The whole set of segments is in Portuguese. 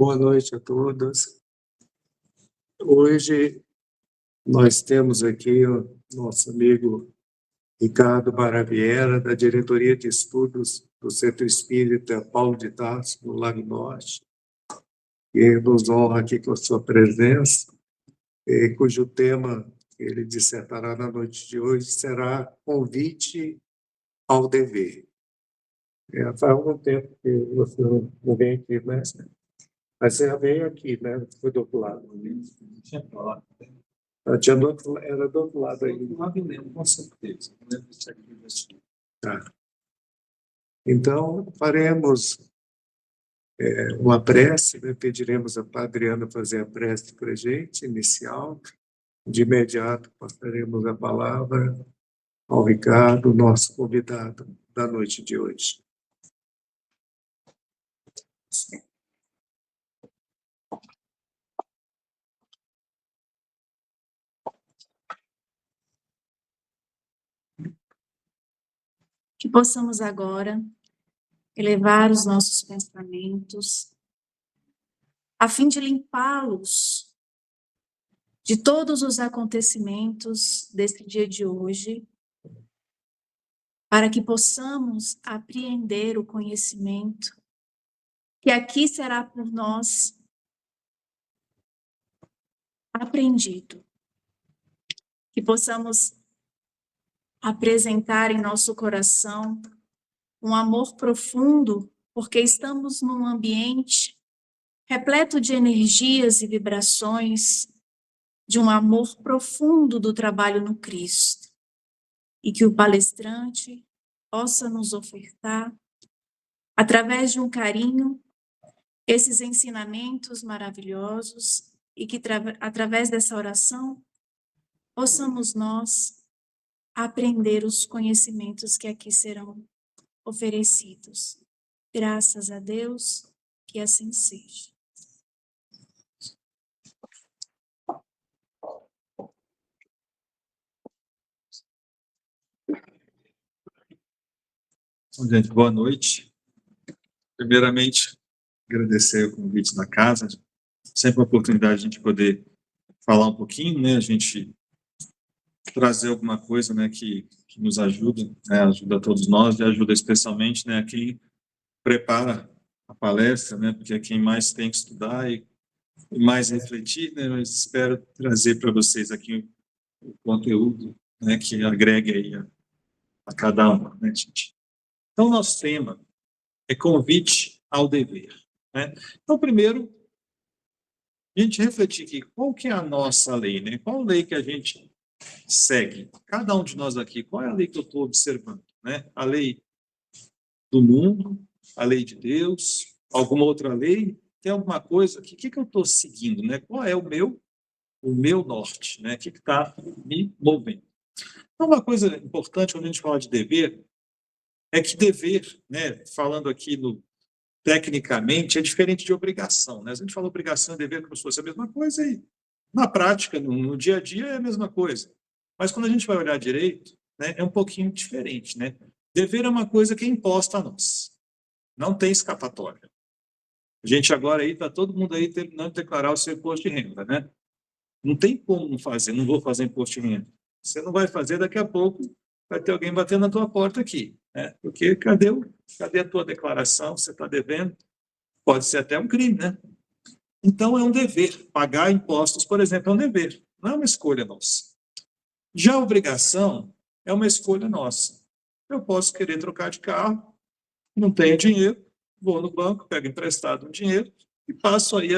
Boa noite a todos. Hoje nós temos aqui o nosso amigo Ricardo Baraviera, da Diretoria de Estudos do Centro Espírita Paulo de Tarso, no Lago Norte, que nos honra aqui com a sua presença, cujo tema que ele dissertará na noite de hoje será Convite ao Dever. Faz algum tempo que você não vem aqui, né? Mas você já veio aqui, né? Foi do outro lado. Era do outro lado aí. Do lado mesmo, com certeza. Tá. Então, faremos uma prece, né? Pediremos a Padre Ana fazer a prece para a gente, inicial. De imediato, passaremos a palavra ao Ricardo, nosso convidado da noite de hoje. Que possamos agora elevar os nossos pensamentos, a fim de limpá-los de todos os acontecimentos desse dia de hoje, para que possamos apreender o conhecimento que aqui será por nós aprendido. Que possamos apresentar em nosso coração um amor profundo, porque estamos num ambiente repleto de energias e vibrações, de um amor profundo do trabalho no Cristo. E que o palestrante possa nos ofertar, através de um carinho, esses ensinamentos maravilhosos e que, através dessa oração, possamos nós aprender os conhecimentos que aqui serão oferecidos. Graças a Deus, que assim seja. Bom, gente, boa noite. Primeiramente, agradecer o convite da casa. Sempre uma oportunidade de a gente poder falar um pouquinho, né? A gente trazer alguma coisa, né, que nos ajuda, né? Ajuda a todos nós e ajuda especialmente, né, a quem prepara a palestra, né? Porque é quem mais tem que estudar e mais refletir, né? Mas espero trazer para vocês aqui o conteúdo, né, que agregue aí a cada um, né, gente? Então, nosso tema é convite ao dever, né? Então, primeiro, a gente refletir aqui, qual que é a nossa lei, né? Qual lei que a gente segue? Cada um de nós aqui, qual é a lei que eu estou observando, né? A lei do mundo, a lei de Deus, alguma outra lei? Tem alguma coisa? O que eu estou seguindo, né? Qual é o meu norte, né? O que está me movendo? Então, uma coisa importante quando a gente fala de dever é que dever, né? Falando aqui tecnicamente, é diferente de obrigação, né? A gente fala obrigação e dever como se fosse a mesma coisa e, na prática, no dia a dia, é a mesma coisa. Mas, quando a gente vai olhar direito, né, é um pouquinho diferente, né? Dever é uma coisa que é imposta a nós. Não tem escapatória. A gente agora aí, está todo mundo aí terminando de declarar o seu imposto de renda, né? Não tem como não fazer, não vou fazer imposto de renda. Você não vai fazer, daqui a pouco vai ter alguém batendo na tua porta aqui, né? Porque cadê a tua declaração? Você está devendo? Pode ser até um crime, né? Então, é um dever. Pagar impostos, por exemplo, é um dever. Não é uma escolha nossa. Já a obrigação é uma escolha nossa. Eu posso querer trocar de carro, não tenho dinheiro, vou no banco, pego emprestado um dinheiro e passo aí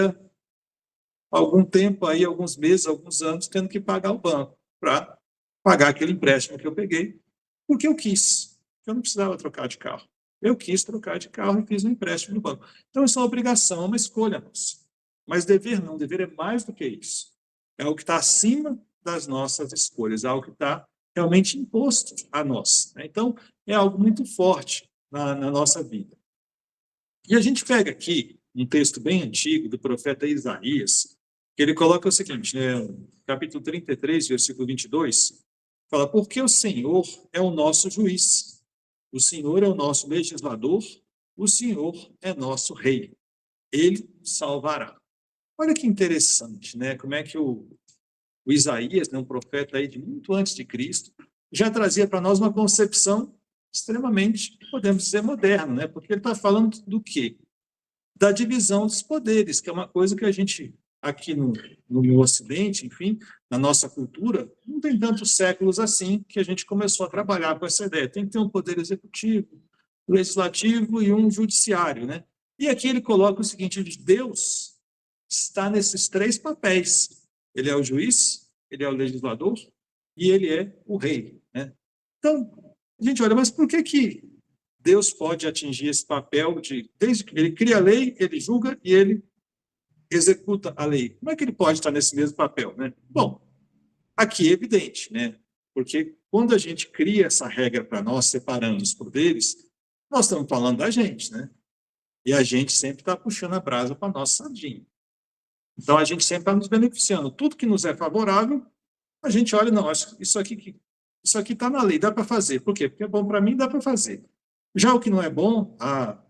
algum tempo, aí, alguns meses, alguns anos, tendo que pagar o banco para pagar aquele empréstimo que eu peguei, porque eu quis. Eu não precisava trocar de carro. Eu quis trocar de carro e fiz um empréstimo no banco. Então, isso é uma obrigação, é uma escolha nossa. Mas dever não, dever é mais do que isso. É algo que está acima das nossas escolhas, é algo que está realmente imposto a nós, né? Então, é algo muito forte na nossa vida. E a gente pega aqui um texto bem antigo do profeta Isaías, que ele coloca o seguinte, né, capítulo 33, versículo 22, fala, porque o Senhor é o nosso juiz, o Senhor é o nosso legislador, o Senhor é nosso rei. ele salvará. Olha que interessante, né? Como é que o Isaías, né, um profeta aí de muito antes de Cristo, já trazia para nós uma concepção extremamente, podemos dizer, moderna, né? Porque ele está falando do quê? Da divisão dos poderes, que é uma coisa que a gente, aqui no Ocidente, enfim, na nossa cultura, não tem tantos séculos assim que a gente começou a trabalhar com essa ideia. Tem que ter um poder executivo, legislativo e um judiciário, né? E aqui ele coloca o seguinte: Deus está nesses três papéis. Ele é o juiz, ele é o legislador e ele é o rei, né? Então, a gente olha, mas por que Deus pode atingir esse papel desde que ele cria a lei, ele julga e ele executa a lei? Como é que ele pode estar nesse mesmo papel, né? Bom, aqui é evidente, né? Porque quando a gente cria essa regra para nós, separando os poderes, nós estamos falando da gente, né? E a gente sempre está puxando a brasa para nossa sardinha. Então, a gente sempre está nos beneficiando. Tudo que nos é favorável, a gente olha, não, isso aqui está na lei, dá para fazer. Por quê? Porque é bom para mim, dá para fazer. Já o que não é bom,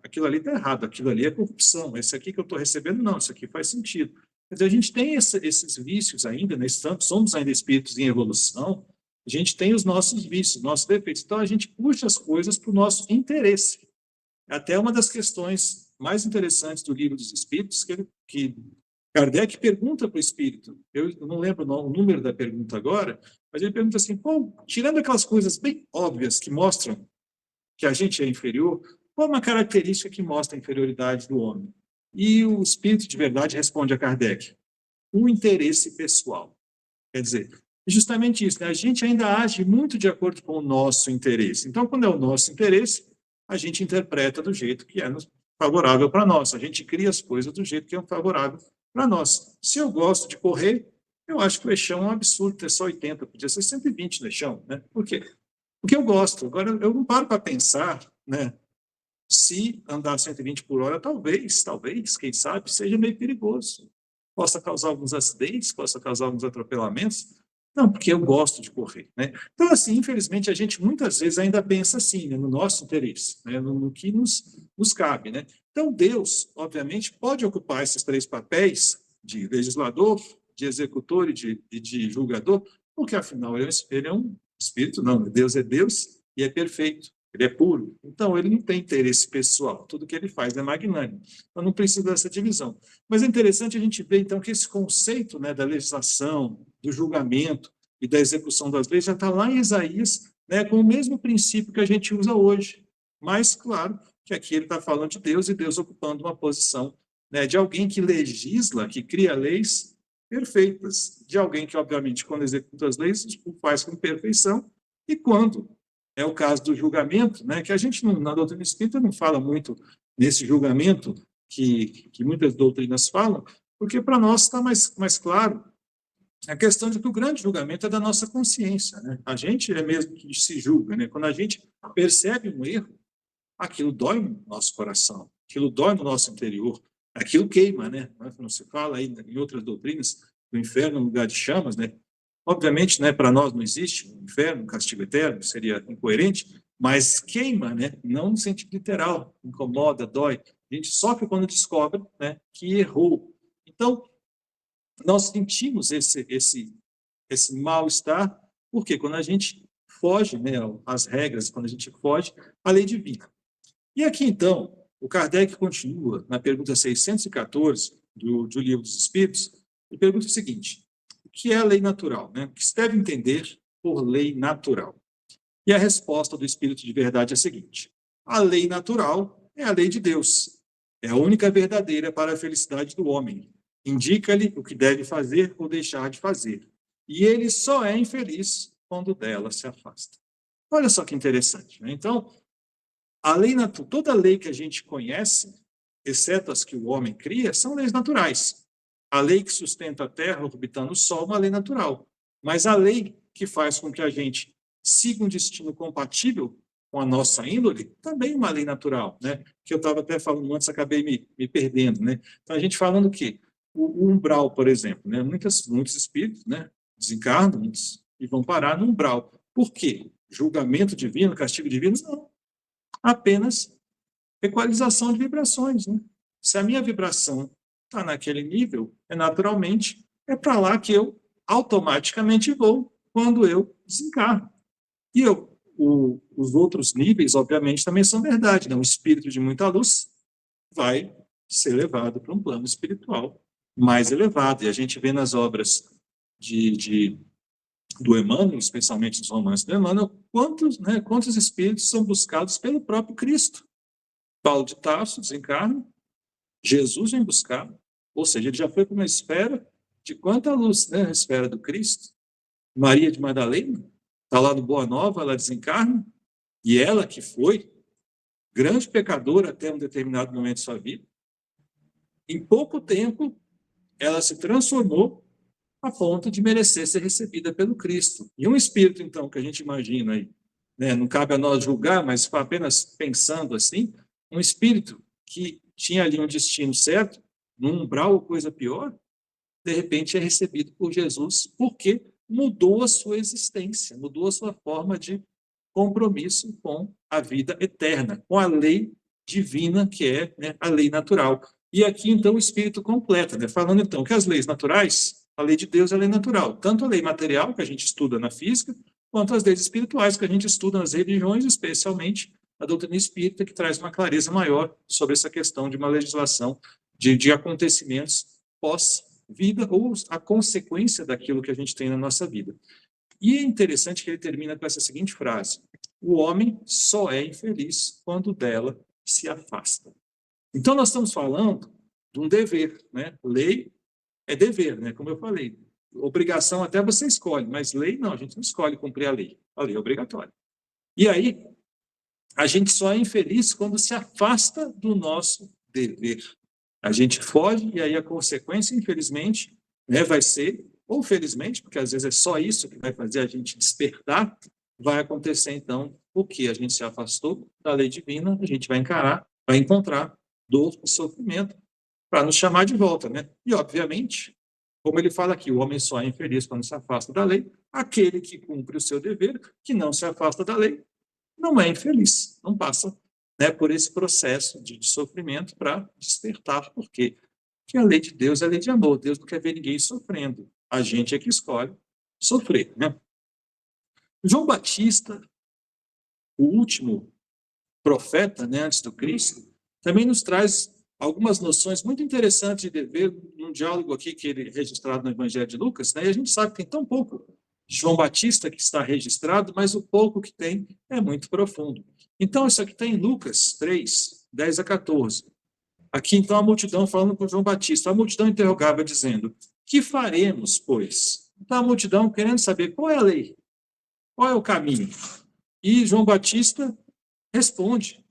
aquilo ali está errado, aquilo ali é corrupção, esse aqui que eu estou recebendo, não, isso aqui faz sentido. Quer dizer, a gente tem esses vícios ainda, né? Somos ainda espíritos em evolução, a gente tem os nossos vícios, nossos defeitos, então a gente puxa as coisas para o nosso interesse. Até uma das questões mais interessantes do Livro dos Espíritos, que Kardec pergunta para o espírito, eu não lembro o número da pergunta agora, mas ele pergunta assim: pô, tirando aquelas coisas bem óbvias que mostram que a gente é inferior, qual uma característica que mostra a inferioridade do homem? E o espírito de verdade responde a Kardec: o interesse pessoal. Quer dizer, justamente isso, né? A gente ainda age muito de acordo com o nosso interesse. Então, quando é o nosso interesse, a gente interpreta do jeito que é favorável para nós. A gente cria as coisas do jeito que é favorável para nós. Se eu gosto de correr, eu acho que o eixão é um absurdo ter só 80, podia ser 120 no eixão, né? Por quê? Porque eu gosto. Agora, eu não paro para pensar, né? Se andar 120 por hora, talvez, quem sabe, seja meio perigoso. Possa causar alguns acidentes, possa causar alguns atropelamentos. Não, porque eu gosto de correr, né? Então, assim, infelizmente, a gente muitas vezes ainda pensa assim, né, no nosso interesse, né, no que nos cabe, né? Então, Deus, obviamente, pode ocupar esses três papéis de legislador, de executor e de julgador, porque, afinal, ele é um espírito, não, Deus é Deus e é perfeito, ele é puro. Então, ele não tem interesse pessoal, tudo que ele faz é magnânimo. Então, não precisa dessa divisão. Mas é interessante a gente ver, então, que esse conceito, né, da legislação, do julgamento e da execução das leis já está lá em Isaías, né, com o mesmo princípio que a gente usa hoje. Mas, claro, que aqui ele está falando de Deus e Deus ocupando uma posição, né, de alguém que legisla, que cria leis perfeitas, de alguém que, obviamente, quando executa as leis, o faz com perfeição, e quando é o caso do julgamento, né, que a gente, na doutrina espírita, não fala muito nesse julgamento que muitas doutrinas falam, porque para nós está mais claro a questão de que o grande julgamento é da nossa consciência, né? A gente é mesmo que se julga, né? Quando a gente percebe um erro, aquilo dói no nosso coração, aquilo dói no nosso interior, aquilo queima, né? Como se fala aí em outras doutrinas, o inferno é um lugar de chamas, né? Obviamente, né, para nós não existe um inferno, um castigo eterno, seria incoerente, mas queima, né? Não no sentido literal, incomoda, dói. A gente sofre quando descobre, né, que errou. Então, nós sentimos esse mal-estar, porque quando a gente foge, né, às regras, quando a gente foge à lei divina. E aqui, então, o Kardec continua, na pergunta 614 do Livro dos Espíritos, e pergunta o seguinte: o que é a lei natural? Né? O que se deve entender por lei natural? E a resposta do Espírito de Verdade é a seguinte: a lei natural é a lei de Deus, é a única verdadeira para a felicidade do homem. Indica-lhe o que deve fazer ou deixar de fazer. E ele só é infeliz quando dela se afasta. Olha só que interessante, né? Então, toda lei que a gente conhece, exceto as que o homem cria, são leis naturais. A lei que sustenta a Terra orbitando o Sol é uma lei natural. Mas a lei que faz com que a gente siga um destino compatível com a nossa índole, também é uma lei natural, né? Que eu estava até falando antes, acabei me perdendo, né? Então, a gente falando o quê? O umbral, por exemplo, né? Muitos espíritos, né, desencarnam e vão parar no umbral. Por quê? Julgamento divino, castigo divino? Não. Apenas equalização de vibrações, né? Se a minha vibração está naquele nível, naturalmente, é para lá que eu automaticamente vou quando eu desencarno. E os outros níveis, obviamente, também são verdade, né? Um espírito de muita luz vai ser levado para um plano espiritual mais elevado. E a gente vê nas obras do Emmanuel, especialmente nos romances do Emmanuel, quantos espíritos são buscados pelo próprio Cristo. Paulo de Tarso desencarna, Jesus vem buscar, ou seja, ele já foi para uma esfera de quanta luz, né, a esfera do Cristo. Maria de Madalena está lá no Boa Nova, ela desencarna, e ela que foi grande pecadora até um determinado momento de sua vida, em pouco tempo ela se transformou a ponto de merecer ser recebida pelo Cristo. E um espírito, então, que a gente imagina aí, né, não cabe a nós julgar, mas apenas pensando assim, um espírito que tinha ali um destino certo, num umbral ou coisa pior, de repente é recebido por Jesus, porque mudou a sua existência, mudou a sua forma de compromisso com a vida eterna, com a lei divina, que é, né, a lei natural. E aqui, então, o Espírito completa, né, falando, então, que as leis naturais, a lei de Deus é a lei natural, tanto a lei material, que a gente estuda na física, quanto as leis espirituais, que a gente estuda nas religiões, especialmente a doutrina espírita, que traz uma clareza maior sobre essa questão de uma legislação de acontecimentos pós-vida, ou a consequência daquilo que a gente tem na nossa vida. E é interessante que ele termina com essa seguinte frase: o homem só é infeliz quando dela se afasta. Então, nós estamos falando de um dever, né? Lei é dever, né? Como eu falei. Obrigação até você escolhe, mas lei não, a gente não escolhe cumprir a lei. A lei é obrigatória. E aí, a gente só é infeliz quando se afasta do nosso dever. A gente foge e aí a consequência, infelizmente, né, vai ser, ou felizmente, porque às vezes é só isso que vai fazer a gente despertar, vai acontecer então o que? A gente se afastou da lei divina, a gente vai encarar, vai encontrar dor e sofrimento para nos chamar de volta, né? E, obviamente, como ele fala aqui, o homem só é infeliz quando se afasta da lei, aquele que cumpre o seu dever, que não se afasta da lei, não é infeliz, não passa, né, por esse processo de sofrimento para despertar. Por quê? Porque a lei de Deus é a lei de amor. Deus não quer ver ninguém sofrendo. A gente é que escolhe sofrer, né? João Batista, o último profeta, né, antes do Cristo, também nos traz algumas noções muito interessantes de dever, num diálogo aqui que ele registrado no Evangelho de Lucas, né, e a gente sabe que tem tão pouco de João Batista que está registrado, mas o pouco que tem é muito profundo. Então, isso aqui está em Lucas 3, 10 a 14. Aqui, então, a multidão falando com João Batista. A multidão interrogava, dizendo: que faremos, pois? Então, a multidão querendo saber qual é a lei, qual é o caminho. E João Batista responde: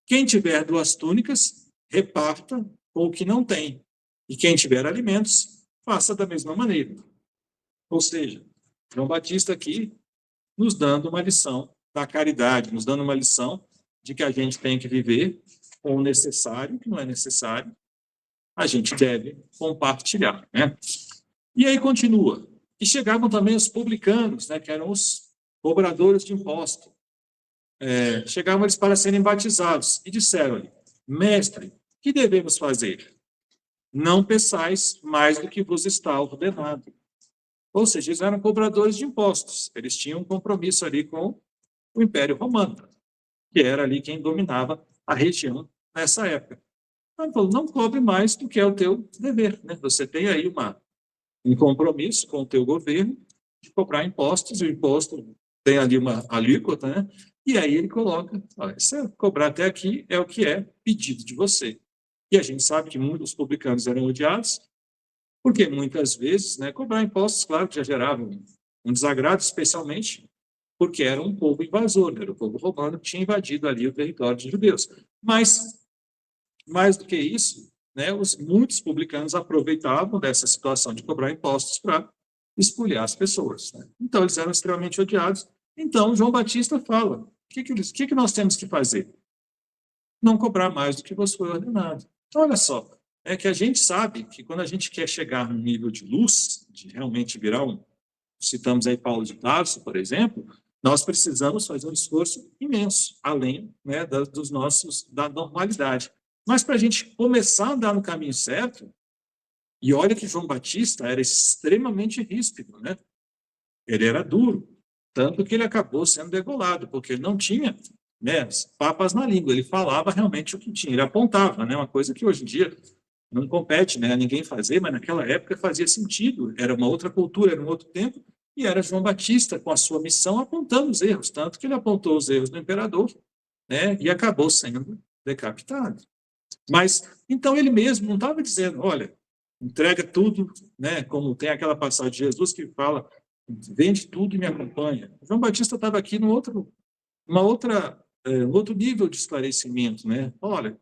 quem tiver 2 túnicas, reparta com o que não tem. E quem tiver alimentos, faça da mesma maneira. Ou seja, João Batista aqui nos dando uma lição da caridade, nos dando uma lição de que a gente tem que viver com o necessário, que não é necessário, a gente deve compartilhar, né? E aí continua. E chegavam também os publicanos, né, que eram os cobradores de imposto. Chegavam eles para serem batizados e disseram-lhe: mestre, que devemos fazer? Não peçais mais do que vos está ordenado. Ou seja, eles eram cobradores de impostos. Eles tinham um compromisso ali com o Império Romano, que era ali quem dominava a região nessa época. Então, ele falou: não cobre mais do que é o teu dever, né? Você tem aí um compromisso com o teu governo de cobrar impostos, e o imposto tem ali uma alíquota, né? E aí ele coloca: olha, se cobrar até aqui é o que é pedido de você. E a gente sabe que muitos publicanos eram odiados, porque muitas vezes, né, cobrar impostos, claro, que já gerava um desagrado, especialmente porque era um povo invasor, né? Era o povo romano que tinha invadido ali o território dos judeus. Mas, mais do que isso, né, muitos publicanos aproveitavam dessa situação de cobrar impostos para espoliar as pessoas, né? Então, eles eram extremamente odiados. Então, João Batista fala: o que nós temos que fazer? Não cobrar mais do que vos foi ordenado. Então, olha só, é que a gente sabe que quando a gente quer chegar num nível de luz, de realmente virar citamos aí Paulo de Tarso, por exemplo, nós precisamos fazer um esforço imenso, além, né, da normalidade. Mas para a gente começar a andar no caminho certo, e olha que João Batista era extremamente ríspido, né? Ele era duro, tanto que ele acabou sendo degolado, porque ele não tinha, né, papas na língua, ele falava realmente o que tinha, ele apontava, né, uma coisa que hoje em dia não compete, né, a ninguém fazer, mas naquela época fazia sentido, era uma outra cultura, era um outro tempo, e era João Batista com a sua missão apontando os erros, tanto que ele apontou os erros do imperador, né, e acabou sendo decapitado. Mas, então, ele mesmo não estava dizendo, olha, entrega tudo, né, como tem aquela passagem de Jesus que fala, vende tudo e me acompanha. João Batista estava aqui um outro nível de esclarecimento, né? Olha,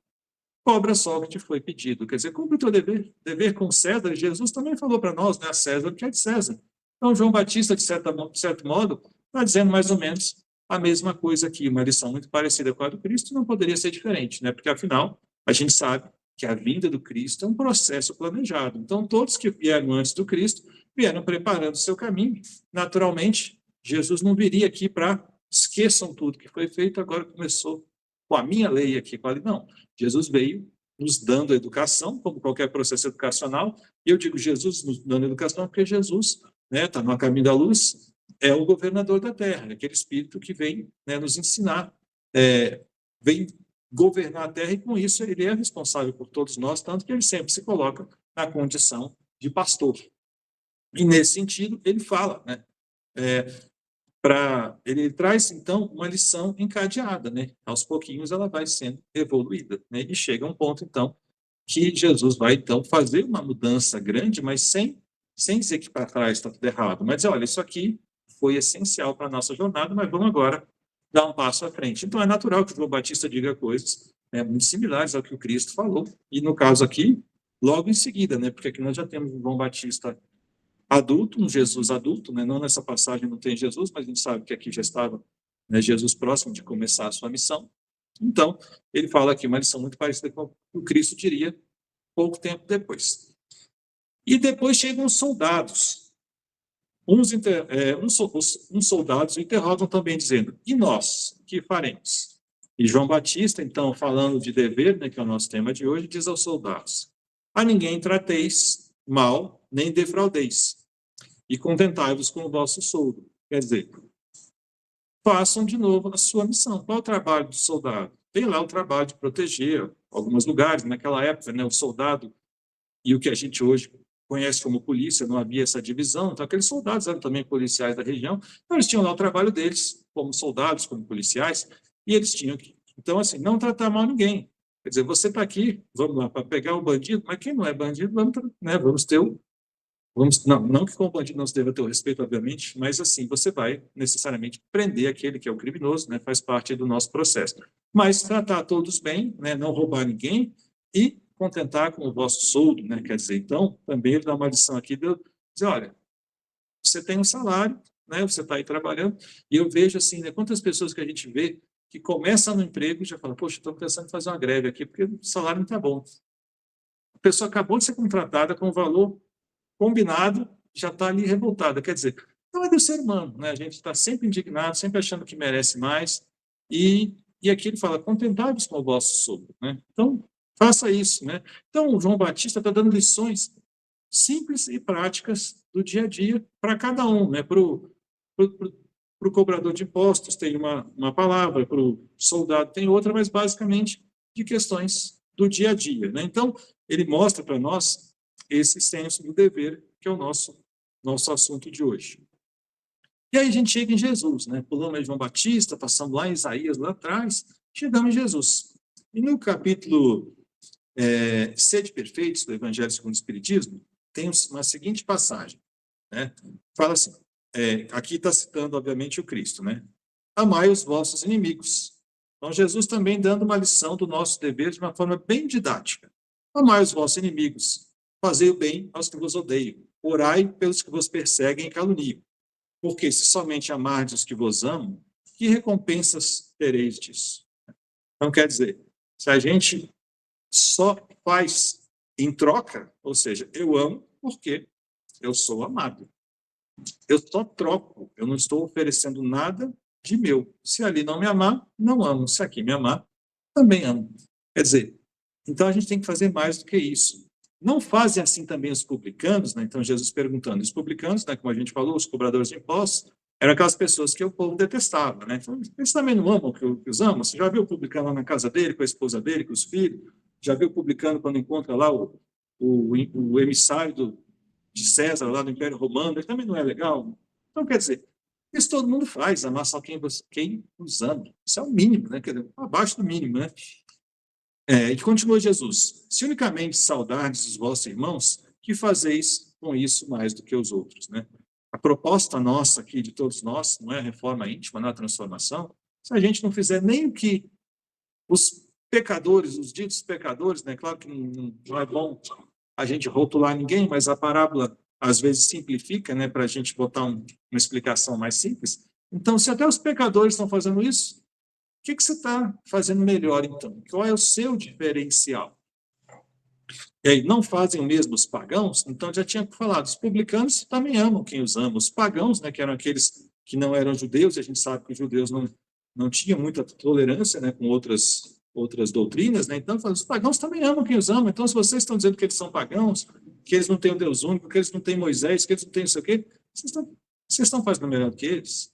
cobra só o que te foi pedido, quer dizer, cumpre o teu dever com César. Jesus também falou para nós, né, a César o que é de César. Então, João Batista, de certo modo, está dizendo mais ou menos a mesma coisa aqui, uma lição muito parecida com a do Cristo, não poderia ser diferente, né? Porque, afinal, a gente sabe que a vinda do Cristo é um processo planejado. Então, todos que vieram antes do Cristo vieram preparando o seu caminho. Naturalmente, Jesus não viria aqui para esqueçam tudo que foi feito, agora começou com a minha lei aqui. Não, Jesus veio nos dando educação, como qualquer processo educacional, e eu digo Jesus nos dando educação porque Jesus está no caminho da luz, é o governador da terra, é aquele espírito que vem, né, nos ensinar, vem governar a terra, e com isso ele é responsável por todos nós, tanto que ele sempre se coloca na condição de pastor. E nesse sentido, ele fala, né, ele traz, então, uma lição encadeada, né? Aos pouquinhos ela vai sendo evoluída, né? E chega um ponto, então, que Jesus vai, então, fazer uma mudança grande, mas sem dizer que para trás está tudo errado, mas dizer, olha, isso aqui foi essencial para a nossa jornada, mas vamos agora dar um passo à frente. Então, é natural que o João Batista diga coisas, né, muito similares ao que o Cristo falou, e no caso aqui, logo em seguida, né? Porque aqui nós já temos o João Batista adulto, um Jesus adulto, né? Não nessa passagem não tem Jesus, mas a gente sabe que aqui já estava, né, Jesus próximo de começar a sua missão. Então, ele fala aqui uma lição muito parecida com o que o Cristo diria pouco tempo depois. E depois chegam os soldados. Uns soldados interrogam também, dizendo, e nós, o que faremos? E João Batista, então, falando de dever, né, que é o nosso tema de hoje, diz aos soldados, a ninguém trateis mal, nem defraudeis, e contentai-vos com o vosso soldo. Quer dizer, façam de novo a sua missão. Qual é o trabalho do soldado? Tem lá o trabalho de proteger alguns lugares. Naquela época, né, o soldado e o que a gente hoje conhece como polícia, não havia essa divisão. Então, aqueles soldados eram também policiais da região. Então, eles tinham lá o trabalho deles, como soldados, como policiais, e eles tinham que, então, assim, não tratar mal ninguém. Quer dizer, você está aqui, vamos lá, para pegar o bandido, mas quem não é bandido, vamos ter o não que com o bandido não se deva ter o respeito, obviamente, mas assim, você vai necessariamente prender aquele que é o criminoso, né, faz parte do nosso processo. Mas tratar todos bem, né, não roubar ninguém e contentar com o vosso soldo, né, quer dizer, então, também ele dá uma lição aqui de dizer, olha, você tem um salário, né, você está aí trabalhando, e eu vejo assim, né, quantas pessoas que a gente vê que começam no emprego e já falam, poxa, estou pensando em fazer uma greve aqui, porque o salário não está bom. A pessoa acabou de ser contratada com um valor combinado, já está ali revoltada. Quer dizer, não é do ser humano, né? A gente está sempre indignado, sempre achando que merece mais, e aqui ele fala, contentai-vos com o vosso soldo, né? Então, faça isso, né? Então, o João Batista está dando lições simples e práticas do dia a dia para cada um, né? Para o cobrador de impostos tem uma palavra, para o soldado tem outra, mas basicamente de questões do dia a dia, né? Então, ele mostra para nós esse senso do dever, que é o nosso assunto de hoje. E aí a gente chega em Jesus, né? Pulamos aí João Batista, passando lá em Isaías, lá atrás, chegamos em Jesus. E no capítulo Sede Perfeitos, do Evangelho segundo o Espiritismo, tem uma seguinte passagem, né? Fala assim, aqui está citando, obviamente, o Cristo, né? Amai os vossos inimigos. Então, Jesus também dando uma lição do nosso dever de uma forma bem didática. Amai os vossos inimigos. Fazei o bem aos que vos odeiam. Orai pelos que vos perseguem e caluniam. Porque se somente amardes os que vos amam, que recompensas tereis disso? Então, quer dizer, se a gente só faz em troca, ou seja, eu amo porque eu sou amado. Eu só troco, eu não estou oferecendo nada de meu. Se ali não me amar, não amo. Se aqui me amar, também amo. Quer dizer, Então, a gente tem que fazer mais do que isso. Não fazem assim também os publicanos, né? Então, Jesus perguntando, os publicanos, né, como a gente falou, os cobradores de impostos, eram aquelas pessoas que o povo detestava, né? Então, eles também não amam o que os amam. Você já viu o publicano lá na casa dele, com a esposa dele, com os filhos? Já viu o publicano quando encontra lá o emissário de César, lá do Império Romano? Ele também não é legal? Então, quer dizer, isso todo mundo faz, amar só quem os ama. Isso é o mínimo, né? Quer dizer, abaixo do mínimo, né? E continua Jesus, se unicamente saudardes os vossos irmãos, que fazeis com isso mais do que os outros, né? A proposta nossa aqui, de todos nós, não é a reforma íntima, não é a transformação, se a gente não fizer nem o que os pecadores, os ditos pecadores, né? Claro que não é bom a gente rotular ninguém, mas a parábola às vezes simplifica, né? Para a gente botar uma explicação mais simples. Então, se até os pecadores estão fazendo isso, o que você está fazendo melhor, então? Qual é o seu diferencial? E aí, não fazem o mesmo os pagãos? Então, já tinha falado, os publicanos também amam quem os ama. Os pagãos, né, que eram aqueles que não eram judeus, e a gente sabe que os judeus não tinham muita tolerância, né, com outras doutrinas, né? Então, os pagãos também amam quem os ama. Então, se vocês estão dizendo que eles são pagãos, que eles não têm o Deus único, que eles não têm Moisés, que eles não têm isso aqui, vocês estão fazendo melhor do que eles.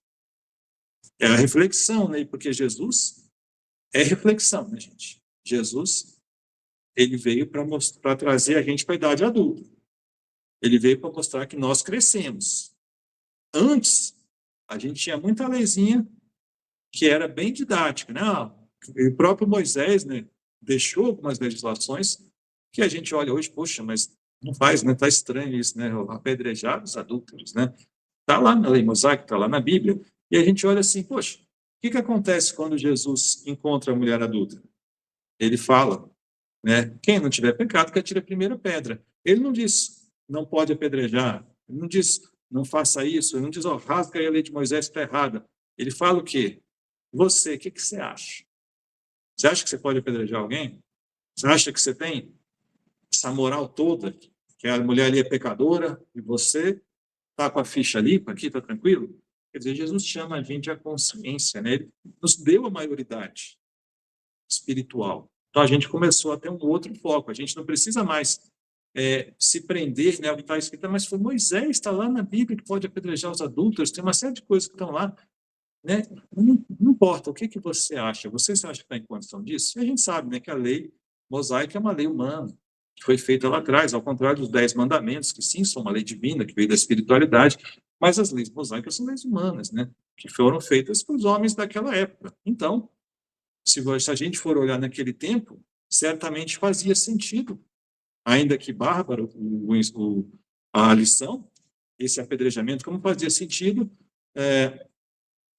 É a reflexão, né? Porque Jesus é reflexão, né, gente? Jesus, ele veio para trazer a gente para a idade adulta. Ele veio para mostrar que nós crescemos. Antes, a gente tinha muita leizinha que era bem didática, né? O próprio Moisés, né, deixou algumas legislações que a gente olha hoje, poxa, mas não faz, né? Tá estranho isso, né? Apedrejar os adúlteros, né? Está lá na lei mosaica, está lá na Bíblia, e a gente olha assim, poxa, o que acontece quando Jesus encontra a mulher adulta? Ele fala, né, quem não tiver pecado, que atire a primeira pedra. Ele não diz, não pode apedrejar, ele não diz, não faça isso, ele não diz, rasga aí a lei de Moisés, está errada. Ele fala o quê? Você, o que você acha? Você acha que você pode apedrejar alguém? Você acha que você tem essa moral toda, que a mulher ali é pecadora, e você está com a ficha limpa aqui, está tranquilo? Quer dizer, Jesus chama a gente à consciência, né? Ele nos deu a maioridade espiritual. Então, a gente começou a ter um outro foco. A gente não precisa mais se prender, né, ao que está escrito, mas foi Moisés, está lá na Bíblia, que pode apedrejar os adúlteros, tem uma série de coisas que estão lá. Né? Não importa, o que você acha? Você acha que está em condição disso? E a gente sabe, né, que a lei mosaica é uma lei humana, que foi feita lá atrás, ao contrário dos 10 mandamentos, que sim, são uma lei divina, que veio da espiritualidade, mas as leis mosaicas são leis humanas, né, que foram feitas para os homens daquela época. Então, se a gente for olhar naquele tempo, certamente fazia sentido, ainda que bárbaro a lição, esse apedrejamento, como fazia sentido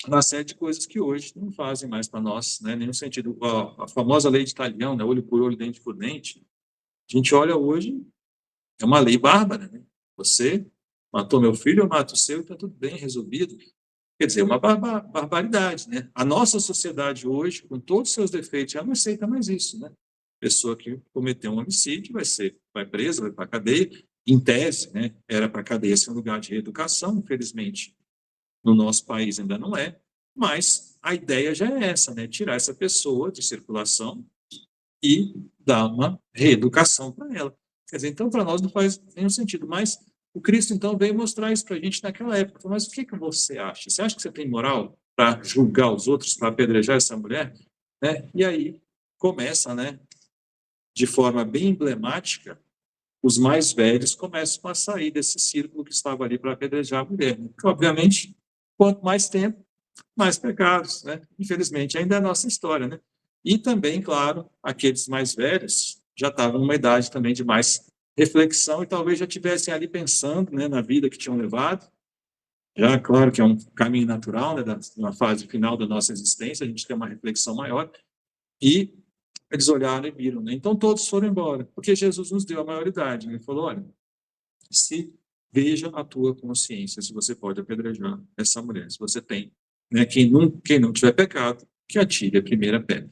uma série de coisas que hoje não fazem mais para nós, né, nenhum sentido. A famosa lei de Talião, né, olho por olho, dente por dente, a gente olha hoje, é uma lei bárbara, né? Você matou meu filho, eu mato o seu, está tudo bem resolvido. Quer dizer, uma barbaridade, né? A nossa sociedade hoje, com todos os seus defeitos, já não aceita mais isso, né? Pessoa que cometeu um homicídio vai presa, vai para a cadeia, em tese, né? Era para a cadeia ser um lugar de reeducação, infelizmente, no nosso país ainda não é, mas a ideia já é essa, né? Tirar essa pessoa de circulação e dar uma reeducação para ela. Quer dizer, então, para nós não faz nenhum sentido, mas o Cristo, então, veio mostrar isso para a gente naquela época. Mas o que você acha? Você acha que você tem moral para julgar os outros, para apedrejar essa mulher? Né? E aí começa, né, de forma bem emblemática, os mais velhos começam a sair desse círculo que estava ali para apedrejar a mulher. Porque, obviamente, quanto mais tempo, mais pecados, né? Infelizmente, ainda é a nossa história, né? E também, claro, aqueles mais velhos já estavam numa idade também de mais reflexão e talvez já estivessem ali pensando, né, na vida que tinham levado. Já, claro que é um caminho natural, né, na fase final da nossa existência, a gente tem uma reflexão maior. E eles olharam e viram, né? Então todos foram embora, porque Jesus nos deu a maioridade. Ele falou, olha, veja a tua consciência, se você pode apedrejar essa mulher, se você tem, né? Quem não tiver pecado, que atire a primeira pedra.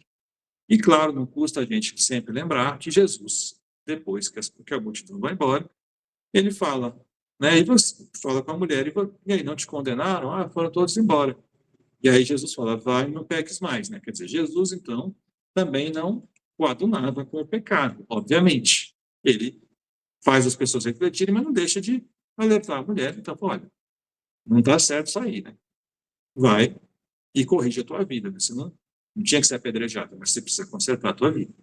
E claro, não custa a gente sempre lembrar que Jesus, depois que a multidão vai embora, ele fala, né? E você fala com a mulher, e aí, não te condenaram? Ah, foram todos embora. E aí Jesus fala, vai e não peques mais, né? Quer dizer, Jesus, então, também não coadunava com o pecado, obviamente. Ele faz as pessoas refletirem, mas não deixa de alertar a mulher. Então, olha, não está certo isso aí, né? Vai e corrige a tua vida, né? Senão não tinha que ser apedrejado, mas você precisa consertar a tua vida.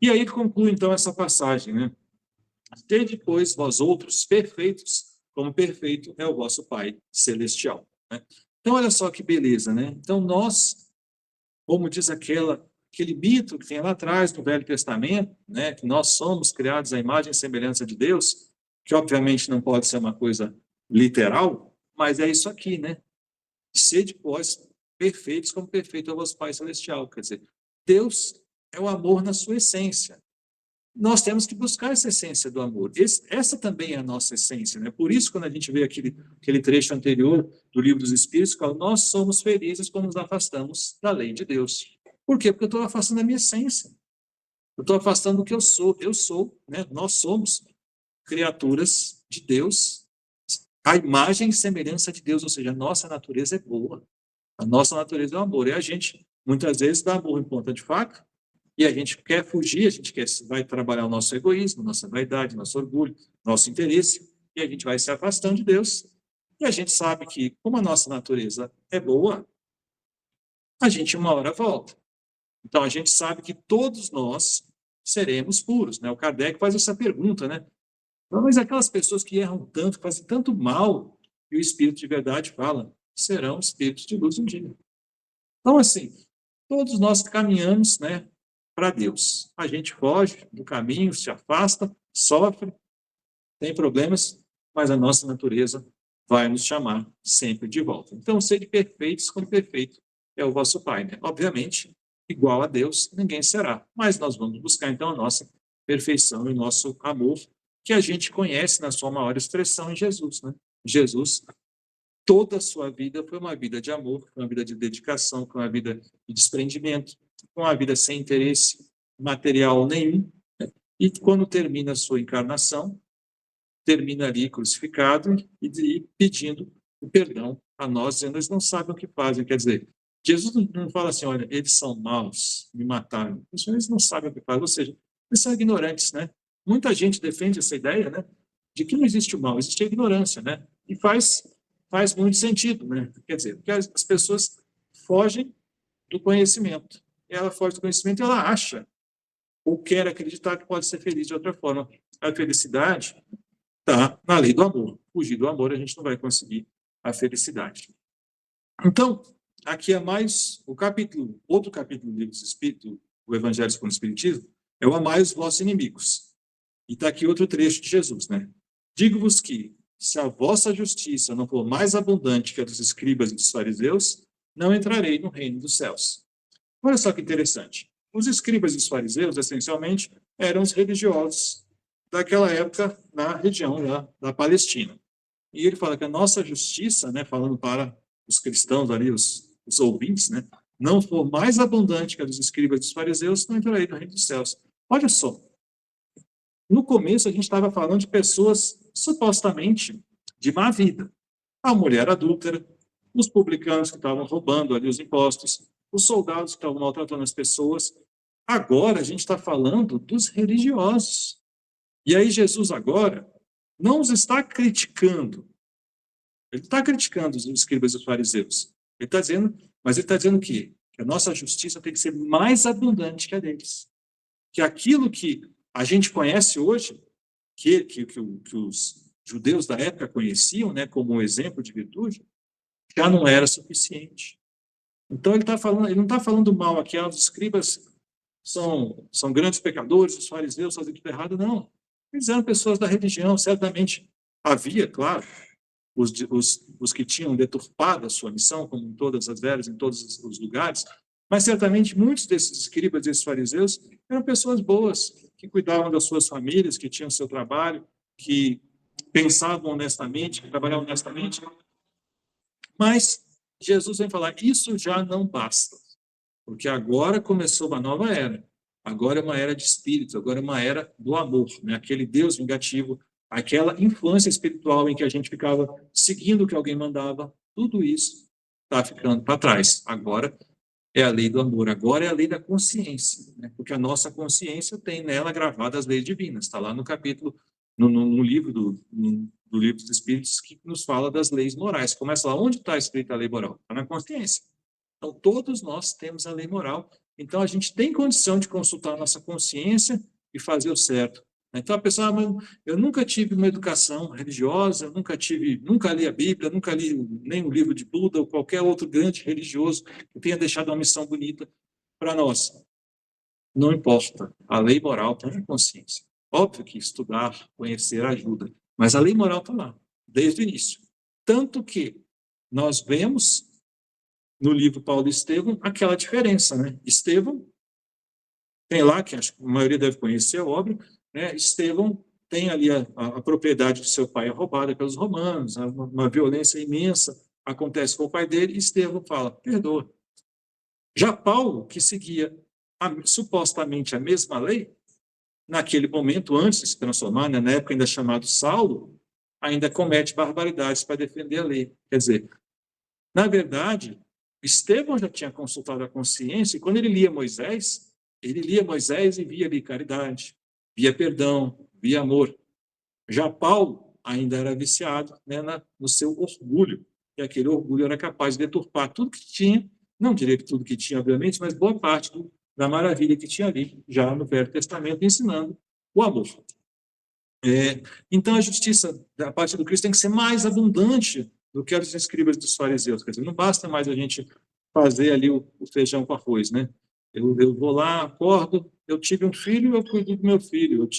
E aí ele conclui, então, essa passagem, né? Sede, pois, vós outros perfeitos, como perfeito é o vosso Pai Celestial. Né? Então, olha só que beleza, né? Então, nós, como diz aquele mito que tem lá atrás no Velho Testamento, né? Que nós somos criados à imagem e semelhança de Deus, que obviamente não pode ser uma coisa literal, mas é isso aqui, né? Sede, pois, perfeitos, como perfeito é o vosso Pai Celestial. Quer dizer, Deus é o amor na sua essência. Nós temos que buscar essa essência do amor. Essa também é a nossa essência, né? Por isso, quando a gente vê aquele trecho anterior do Livro dos Espíritos, fala, nós somos felizes quando nos afastamos da lei de Deus. Por quê? Porque eu estou afastando a minha essência. Eu estou afastando o que eu sou. Eu sou, né? Nós somos criaturas de Deus, a imagem e semelhança de Deus, ou seja, a nossa natureza é boa. A nossa natureza é o amor. E a gente, muitas vezes, dá amor em ponta de faca, e a gente quer fugir, vai trabalhar o nosso egoísmo, nossa vaidade, nosso orgulho, nosso interesse, e a gente vai se afastando de Deus. E a gente sabe que, como a nossa natureza é boa, a gente uma hora volta. Então, a gente sabe que todos nós seremos puros, né? O Kardec faz essa pergunta, né? Mas aquelas pessoas que erram tanto, que fazem tanto mal, e o Espírito de verdade fala, serão espíritos de luz um dia. Então, assim, todos nós caminhamos, né, para Deus. A gente foge do caminho, se afasta, sofre, tem problemas, mas a nossa natureza vai nos chamar sempre de volta. Então, sede perfeitos como perfeito é o vosso Pai, né? Obviamente, igual a Deus, ninguém será. Mas nós vamos buscar, então, a nossa perfeição e nosso amor, que a gente conhece na sua maior expressão em Jesus, né? Jesus, toda a sua vida foi uma vida de amor, foi uma vida de dedicação, foi uma vida de desprendimento, foi uma vida sem interesse material nenhum. Né? E quando termina a sua encarnação, termina ali crucificado e pedindo o perdão a nós, dizendo, eles não sabem o que fazem. Quer dizer, Jesus não fala assim, olha, eles são maus, me mataram. Eles não sabem o que fazem, ou seja, eles são ignorantes, né? Muita gente defende essa ideia, né, de que não existe o mal, existe a ignorância, né? E faz muito sentido, né? Quer dizer, porque as pessoas fogem do conhecimento. Ela foge do conhecimento e ela acha ou quer acreditar que pode ser feliz de outra forma. A felicidade está na lei do amor. Fugir do amor, a gente não vai conseguir a felicidade. Então, aqui é mais outro capítulo do Livro dos Espíritos, o Evangelho segundo o Espiritismo, é o amai os vossos inimigos. E está aqui outro trecho de Jesus, né? Digo-vos que, se a vossa justiça não for mais abundante que a dos escribas e dos fariseus, não entrarei no reino dos céus. Olha só que interessante. Os escribas e os fariseus, essencialmente, eram os religiosos daquela época na região lá da Palestina. E ele fala que a nossa justiça, né, falando para os cristãos ali, os ouvintes, né, não for mais abundante que a dos escribas e dos fariseus, não entrarei no reino dos céus. Olha só. No começo, a gente estava falando de pessoas supostamente de má vida. A mulher adúltera, os publicanos que estavam roubando ali os impostos, os soldados que estavam maltratando as pessoas. Agora, a gente está falando dos religiosos. E aí, Jesus agora não os está criticando. Ele está criticando os escribas e os fariseus. Ele está dizendo, mas ele está dizendo que a nossa justiça tem que ser mais abundante que a deles. Que aquilo que a gente conhece hoje, que os judeus da época conheciam, né, como um exemplo de virtude, já não era suficiente. Então ele não está falando mal aqui, os escribas são grandes pecadores, os fariseus fazem tudo errado, não. Eles eram pessoas da religião, certamente havia, claro, os que tinham deturpado a sua missão, como em todas as eras, em todos os lugares, mas certamente muitos desses escribas e esses fariseus eram pessoas boas, que cuidavam das suas famílias, que tinham seu trabalho, que pensavam honestamente, que trabalhavam honestamente. Mas Jesus vem falar, isso já não basta, porque agora começou uma nova era. Agora é uma era de espírito, agora é uma era do amor, né? Aquele Deus vingativo, aquela infância espiritual em que a gente ficava seguindo o que alguém mandava, tudo isso está ficando para trás. Agora é a lei do amor. Agora é a lei da consciência, né? Porque a nossa consciência tem nela gravadas as leis divinas. Está lá no capítulo, no livro do livro dos Espíritos, que nos fala das leis morais. Começa lá, onde está escrita a lei moral? Está na consciência. Então, todos nós temos a lei moral. Então, a gente tem condição de consultar a nossa consciência e fazer o certo. Então, a pessoa, eu nunca tive uma educação religiosa, nunca li a Bíblia, nunca li nem o livro de Buda ou qualquer outro grande religioso que tenha deixado uma missão bonita para nós. Não importa, a lei moral está na consciência. Óbvio que estudar, conhecer ajuda, mas a lei moral está lá, desde o início. Tanto que nós vemos no livro Paulo e Estevão aquela diferença, né? Estevão tem lá, que acho que a maioria deve conhecer a obra, né? Estevão tem ali a propriedade do seu pai é roubada pelos romanos, uma violência imensa acontece com o pai dele, e Estevão fala, perdoa. Já Paulo, que seguia supostamente a mesma lei, naquele momento, antes de se transformar, né, na época ainda chamado Saulo, ainda comete barbaridades para defender a lei. Quer dizer, na verdade, Estevão já tinha consultado a consciência, e quando ele lia Moisés e via ali caridade, via perdão, via amor. Já Paulo ainda era viciado, né, no seu orgulho, e aquele orgulho era capaz de deturpar tudo que tinha, não direi que tudo que tinha, obviamente, mas boa parte da maravilha que tinha ali, já no Velho Testamento, ensinando o amor. Então, a justiça da parte do Cristo tem que ser mais abundante do que a dos escribas e dos fariseus. Quer dizer, não basta mais a gente fazer ali o feijão com arroz, né? Eu vou lá, acordo, eu tive um filho, eu cuido do meu filho.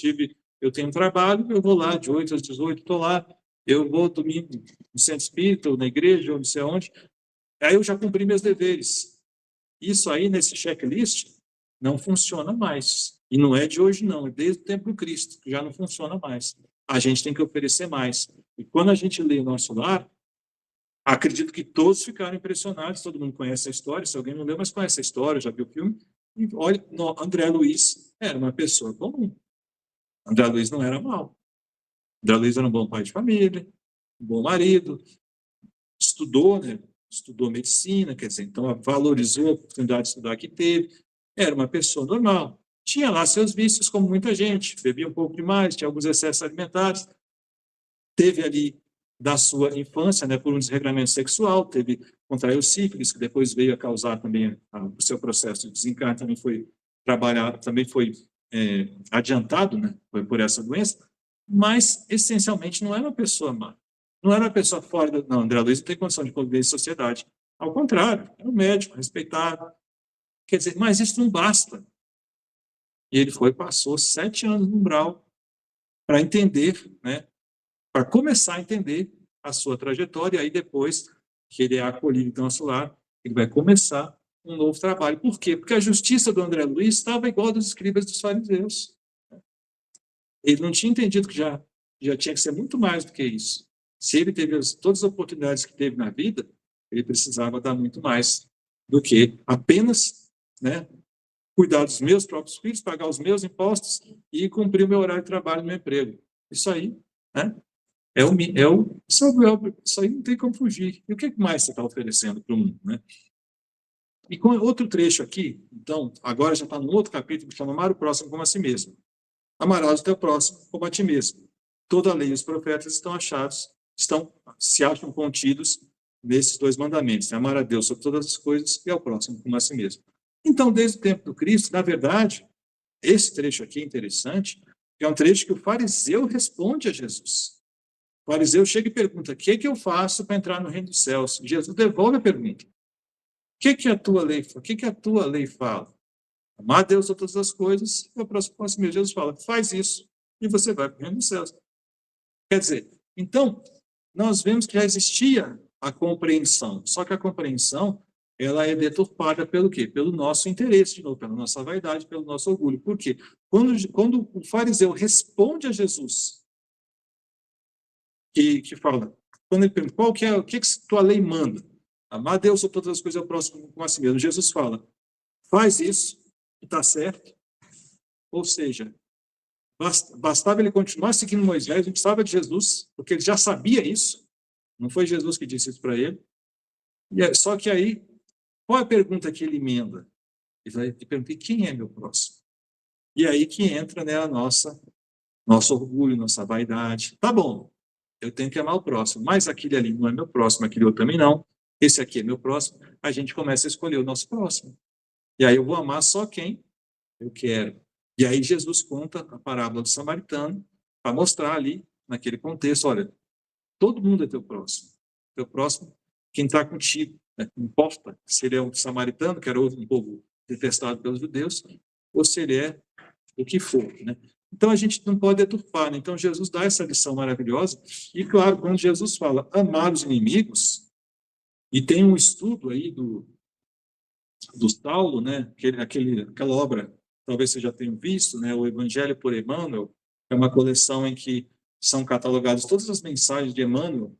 Eu tenho um trabalho, eu vou lá de 8 às 18, estou lá. Eu vou domingo no centro espírita, ou na igreja, ou não sei onde. Aí eu já cumpri meus deveres. Isso aí, nesse checklist, não funciona mais. E não é de hoje, não. É desde o tempo do Cristo, que já não funciona mais. A gente tem que oferecer mais. E quando a gente lê o Nosso Lar, acredito que todos ficaram impressionados. Todo mundo conhece a história. Se alguém não leu, mas conhece a história, já viu o filme. E olha, André Luiz era uma pessoa comum. André Luiz não era mau. André Luiz era um bom pai de família, um bom marido, estudou, né? Estudou medicina, quer dizer, então valorizou a oportunidade de estudar que teve. Era uma pessoa normal. Tinha lá seus vícios, como muita gente, bebia um pouco demais, tinha alguns excessos alimentares. Teve ali, da sua infância, né, por um desregramento sexual, contraiu sífilis, que depois veio a causar também o seu processo de desencarne, também foi adiantado, né, por essa doença, mas, essencialmente, não era uma pessoa má. Não era uma pessoa fora Não, André Luiz não tem condição de conviver em sociedade. Ao contrário, era um médico, respeitado. Quer dizer, mas isso não basta. E ele passou 7 anos no umbral para entender, né, para começar a entender a sua trajetória, e aí depois que ele é acolhido em nosso lar, ele vai começar um novo trabalho. Por quê? Porque a justiça do André Luiz estava igual a dos escribas dos fariseus. Ele não tinha entendido que já tinha que ser muito mais do que isso. Se ele teve todas as oportunidades que teve na vida, ele precisava dar muito mais do que apenas, né, cuidar dos meus próprios filhos, pagar os meus impostos e cumprir o meu horário de trabalho no meu emprego. Isso aí, né, isso aí não tem como fugir. E o que mais você está oferecendo para o mundo, né? E com outro trecho aqui, então, agora já está num outro capítulo, que chama Amar o próximo como a si mesmo. Amarás o teu próximo como a ti mesmo. Toda a lei e os profetas se acham contidos nesses 2 mandamentos, né? Amar a Deus sobre todas as coisas e ao próximo como a si mesmo. Então, desde o tempo do Cristo, na verdade, esse trecho aqui é interessante, é um trecho que o fariseu responde a Jesus. O fariseu chega e pergunta, o que eu faço para entrar no reino dos céus? Jesus devolve a pergunta. O que a tua lei fala? Amar a Deus sobre todas as coisas e ao próximo como a si mesmo. Jesus fala, faz isso e você vai para o reino dos céus. Quer dizer, então, nós vemos que já existia a compreensão, só que a compreensão ela é deturpada pelo quê? Pelo nosso interesse, de novo, pela nossa vaidade, pelo nosso orgulho. Por quê? Quando o fariseu responde a Jesus, que fala, quando ele pergunta, o que tua lei manda? Amar a Deus sobre todas as coisas ao próximo como a si mesmo. Jesus fala, faz isso, e está certo. Ou seja, bastava ele continuar seguindo Moisés, não precisava de Jesus, porque ele já sabia isso. Não foi Jesus que disse isso para ele. Só que aí, Qual é a pergunta que ele emenda? Ele vai perguntar, quem é meu próximo? E aí que entra, né, nosso orgulho, nossa vaidade. Tá bom, eu tenho que amar o próximo, mas aquele ali não é meu próximo, aquele outro também não, esse aqui é meu próximo. A gente começa a escolher o nosso próximo. E aí eu vou amar só quem eu quero. E aí Jesus conta a parábola do samaritano para mostrar ali, naquele contexto, olha, todo mundo é teu próximo. Teu próximo, quem está contigo. Né? Não importa se ele é um samaritano, que era um povo detestado pelos judeus, ou se ele é o que for. Né? Então, a gente não pode deturpar. Né? Então, Jesus dá essa lição maravilhosa. E, claro, quando Jesus fala amar os inimigos, e tem um estudo aí do Saulo, né? Aquela obra, talvez você já tenha visto, né? O Evangelho por Emmanuel, é uma coleção em que são catalogadas todas as mensagens de Emmanuel,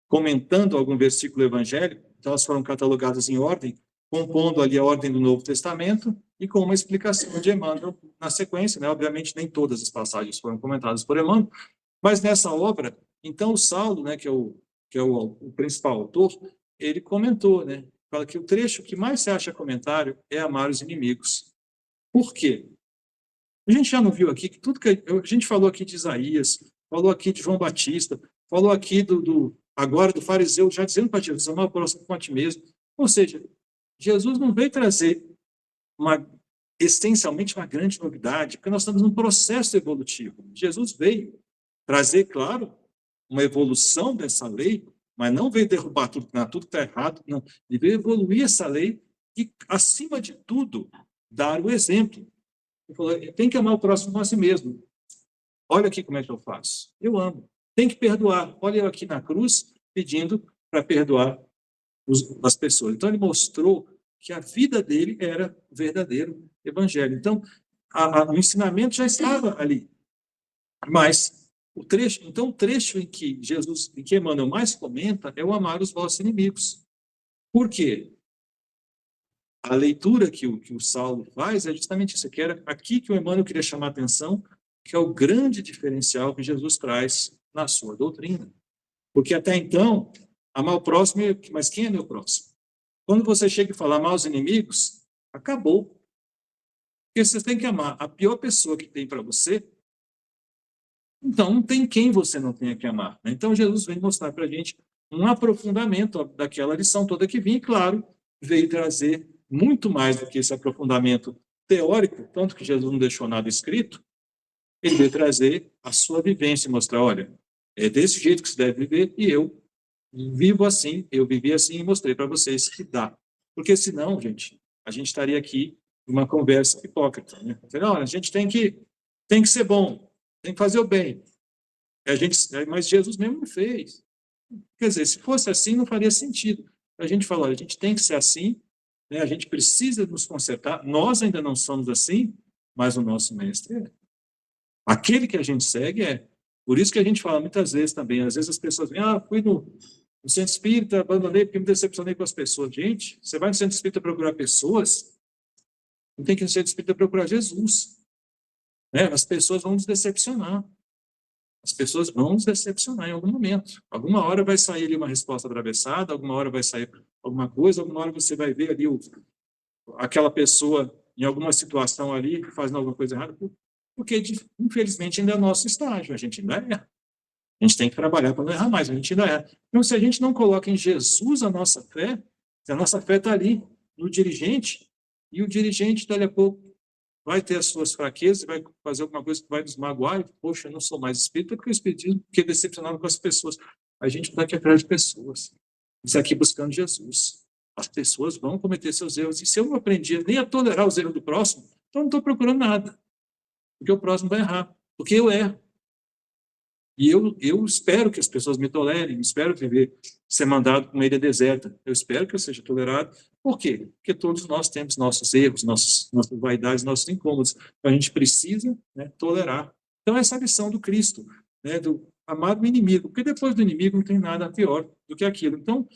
comentando algum versículo evangélico. Então, elas foram catalogadas em ordem, compondo ali a ordem do Novo Testamento e com uma explicação de Emmanuel na sequência, né? Obviamente, nem todas as passagens foram comentadas por Emmanuel, mas nessa obra, então, o Saulo, né, que é o principal autor, ele comentou, né? Fala que o trecho que mais se acha comentário é amar os inimigos. Por quê? A gente já não viu aqui que tudo que a gente falou aqui de Isaías, falou aqui de João Batista, falou aqui agora do fariseu, já dizendo para Jesus, amar o próximo com a ti mesmo. Ou seja, Jesus não veio trazer essencialmente uma grande novidade, porque nós estamos num processo evolutivo. Jesus veio trazer, claro, uma evolução dessa lei, mas não veio derrubar tudo que está errado, não. Ele veio evoluir essa lei e, acima de tudo, dar o exemplo. Ele falou, tem que amar o próximo como a si mesmo. Olha aqui como é que eu faço. Eu amo. Tem que perdoar. Olha eu aqui na cruz, pedindo para perdoar as pessoas. Então, ele mostrou que a vida dele era o verdadeiro evangelho. Então, o ensinamento já estava ali. Mas o trecho em que Emmanuel mais comenta é o amar os vossos inimigos. Por quê? A leitura que o Saulo faz é justamente isso. Aqui que o Emmanuel queria chamar a atenção, que é o grande diferencial que Jesus traz na sua doutrina. Porque até então, amar o próximo, mas quem é meu próximo? Quando você chega e fala amar os inimigos, acabou. Porque você tem que amar a pior pessoa que tem para você. Então, não tem quem você não tenha que amar. Né? Então, Jesus vem mostrar para a gente um aprofundamento daquela lição toda que vinha, e, claro, veio trazer muito mais do que esse aprofundamento teórico, tanto que Jesus não deixou nada escrito, ele veio trazer a sua vivência e mostrar, olha, é desse jeito que se deve viver, e eu vivo assim, eu vivi assim e mostrei para vocês que dá. Porque senão, gente, a gente estaria aqui numa conversa hipócrita. Né? Não, a gente tem que ser bom, tem que fazer o bem. Mas Jesus mesmo não fez. Quer dizer, se fosse assim, não faria sentido. A gente falou, a gente tem que ser assim, né? A gente precisa nos consertar. Nós ainda não somos assim, mas o nosso mestre é. Aquele que a gente segue é. Por isso que a gente fala muitas vezes também, às vezes as pessoas vêm, fui no centro espírita, abandonei porque me decepcionei com as pessoas. Gente, você vai no centro espírita procurar pessoas, não tem que ir no centro espírita procurar Jesus. Né? As pessoas vão nos decepcionar. As pessoas vão nos decepcionar em algum momento. Alguma hora vai sair ali uma resposta atravessada, alguma hora vai sair alguma coisa, alguma hora você vai ver ali aquela pessoa em alguma situação ali fazendo alguma coisa errada, porque, infelizmente, ainda é nosso estágio, a gente ainda erra. A gente tem que trabalhar para não errar mais, a gente ainda erra. Então, se a gente não coloca em Jesus a nossa fé, se a nossa fé está ali no dirigente, e o dirigente, dali a pouco, vai ter as suas fraquezas, vai fazer alguma coisa que vai nos magoar, e, poxa, eu não sou mais espírita, porque o espiritismo fiquei decepcionado com as pessoas. A gente está aqui atrás de pessoas, está aqui buscando Jesus. As pessoas vão cometer seus erros, e se eu não aprendi nem a tolerar os erros do próximo, então não estou procurando nada, porque o próximo vai errar, porque eu erro. E eu espero que as pessoas me tolerem, espero ser mandado para uma ilha deserta, eu espero que eu seja tolerado. Por quê? Porque todos nós temos nossos erros, nossas vaidades, nossos incômodos. Então, a gente precisa, né, tolerar. Então, essa é a lição do Cristo, né, do amar o inimigo, porque depois do inimigo não tem nada pior do que aquilo. Então,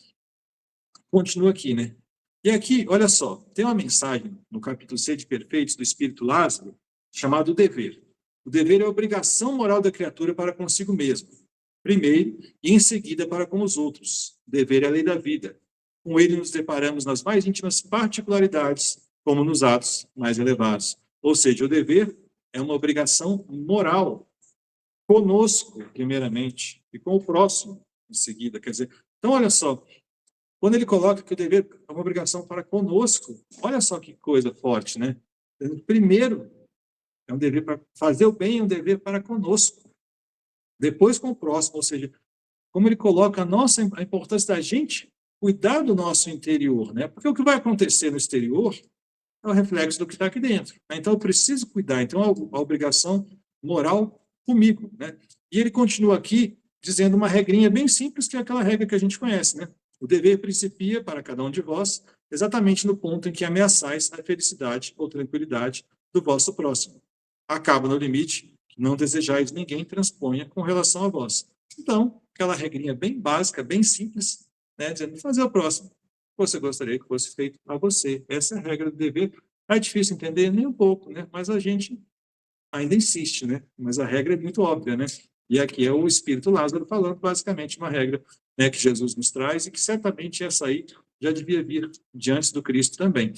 continua aqui, né? E aqui, olha só, tem uma mensagem no capítulo 6 de Perfeitos do Espírito Lázaro, chamado dever. O dever é a obrigação moral da criatura para consigo mesmo, primeiro, e em seguida para com os outros. O dever é a lei da vida. com ele nos deparamos nas mais íntimas particularidades, como nos atos mais elevados. Ou seja, o dever é uma obrigação moral conosco, primeiramente, e com o próximo, em seguida. Quer dizer, então, olha só, quando ele coloca que o dever é uma obrigação para conosco, olha só que coisa forte, né? Primeiro, é um dever para fazer o bem, é um dever para conosco. Depois com o próximo, ou seja, como ele coloca a importância da gente cuidar do nosso interior, né? Porque o que vai acontecer no exterior é o reflexo do que está aqui dentro, né? Então, eu preciso cuidar. Então, a obrigação moral comigo, né? E ele continua aqui dizendo uma regrinha bem simples, que é aquela regra que a gente conhece, né? O dever principia para cada um de vós exatamente no ponto em que ameaçais a felicidade ou tranquilidade do vosso próximo. Acaba no limite que não desejais ninguém transponha com relação a vós. Então, aquela regrinha bem básica, bem simples, né? Dizendo, fazer o próximo. Você gostaria que fosse feito a você. Essa é a regra do dever. É difícil entender? Nem um pouco, né? Mas a gente ainda insiste, né? Mas a regra é muito óbvia, né? E aqui é o Espírito Lázaro falando, basicamente, uma regra, né, que Jesus nos traz e que certamente essa aí já devia vir diante do Cristo também.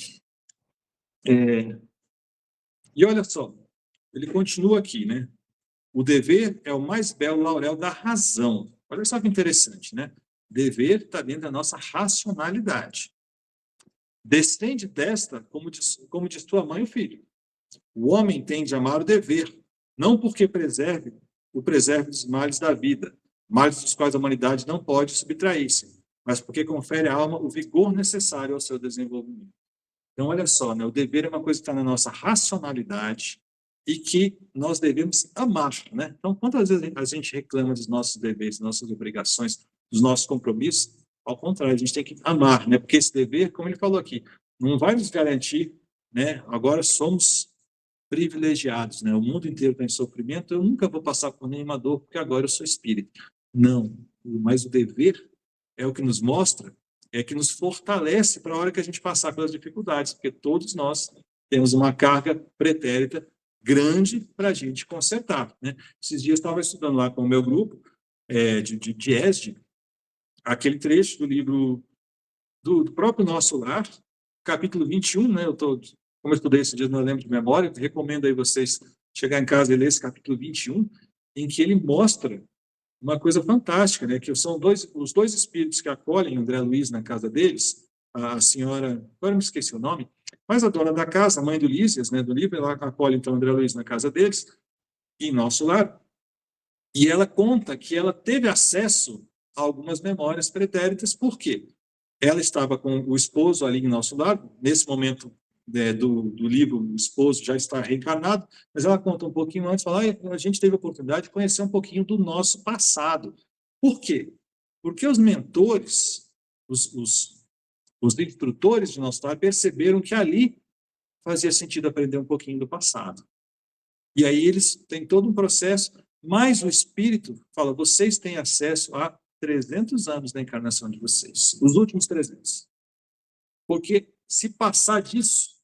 E olha só, ele continua aqui, né? O dever é o mais belo laurel da razão. Olha só que interessante, né? Dever está dentro da nossa racionalidade. Descende desta, como diz tua mãe e o filho. O homem tem de amar o dever, não porque o preserve dos males da vida, males dos quais a humanidade não pode subtrair-se, mas porque confere à alma o vigor necessário ao seu desenvolvimento. Então, olha só, né? O dever é uma coisa que está na nossa racionalidade e que nós devemos amar, né? Então, quantas vezes a gente reclama dos nossos deveres, das nossas obrigações, dos nossos compromissos? Ao contrário, a gente tem que amar, né? Porque esse dever, como ele falou aqui, não vai nos garantir, né? Agora somos privilegiados, né? O mundo inteiro está em sofrimento, eu nunca vou passar por nenhuma dor, porque agora eu sou espírita. Não, mas o dever é o que nos mostra, é que nos fortalece para a hora que a gente passar pelas dificuldades, porque todos nós temos uma carga pretérita grande para a gente consertar, né? Esses dias eu estava estudando lá com o meu grupo de ESD, aquele trecho do livro do próprio Nosso Lar, capítulo 21, né? Como eu estudei esse dia, não lembro de memória, recomendo aí vocês chegar em casa e ler esse capítulo 21, em que ele mostra uma coisa fantástica, né? Que são os dois espíritos que acolhem André Luiz na casa deles, a senhora, agora me esqueci o nome, mas a dona da casa, a mãe do Lísias, né, do livro, ela acolhe então André Luiz na casa deles, em Nosso Lar, e ela conta que ela teve acesso a algumas memórias pretéritas, por quê? Ela estava com o esposo ali em Nosso Lar, nesse momento do livro, o esposo já está reencarnado, mas ela conta um pouquinho antes, fala, a gente teve a oportunidade de conhecer um pouquinho do nosso passado. Por quê? Porque os mentores, os instrutores de Nosso Lar perceberam que ali fazia sentido aprender um pouquinho do passado. E aí eles têm todo um processo, mas o Espírito fala, vocês têm acesso a 300 anos da encarnação de vocês, os últimos 300. Porque se passar disso,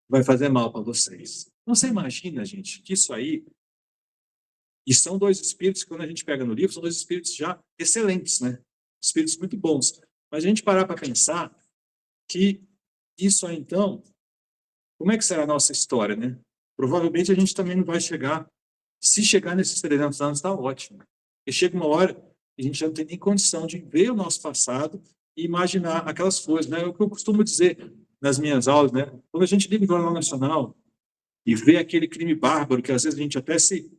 vai fazer mal para vocês. Então, você imagina, gente, que isso aí, e são dois espíritos que quando a gente pega no livro, são dois espíritos já excelentes, né? Espíritos muito bons. Mas a gente parar para pensar que isso aí, então, como é que será a nossa história, né? Provavelmente a gente também não vai chegar, se chegar nesses 300 anos, está ótimo. Porque chega uma hora que a gente já não tem nem condição de ver o nosso passado e imaginar aquelas coisas, né? É o que eu costumo dizer nas minhas aulas, né? Quando a gente liga o Jornal Nacional e vê aquele crime bárbaro, que às vezes a gente até se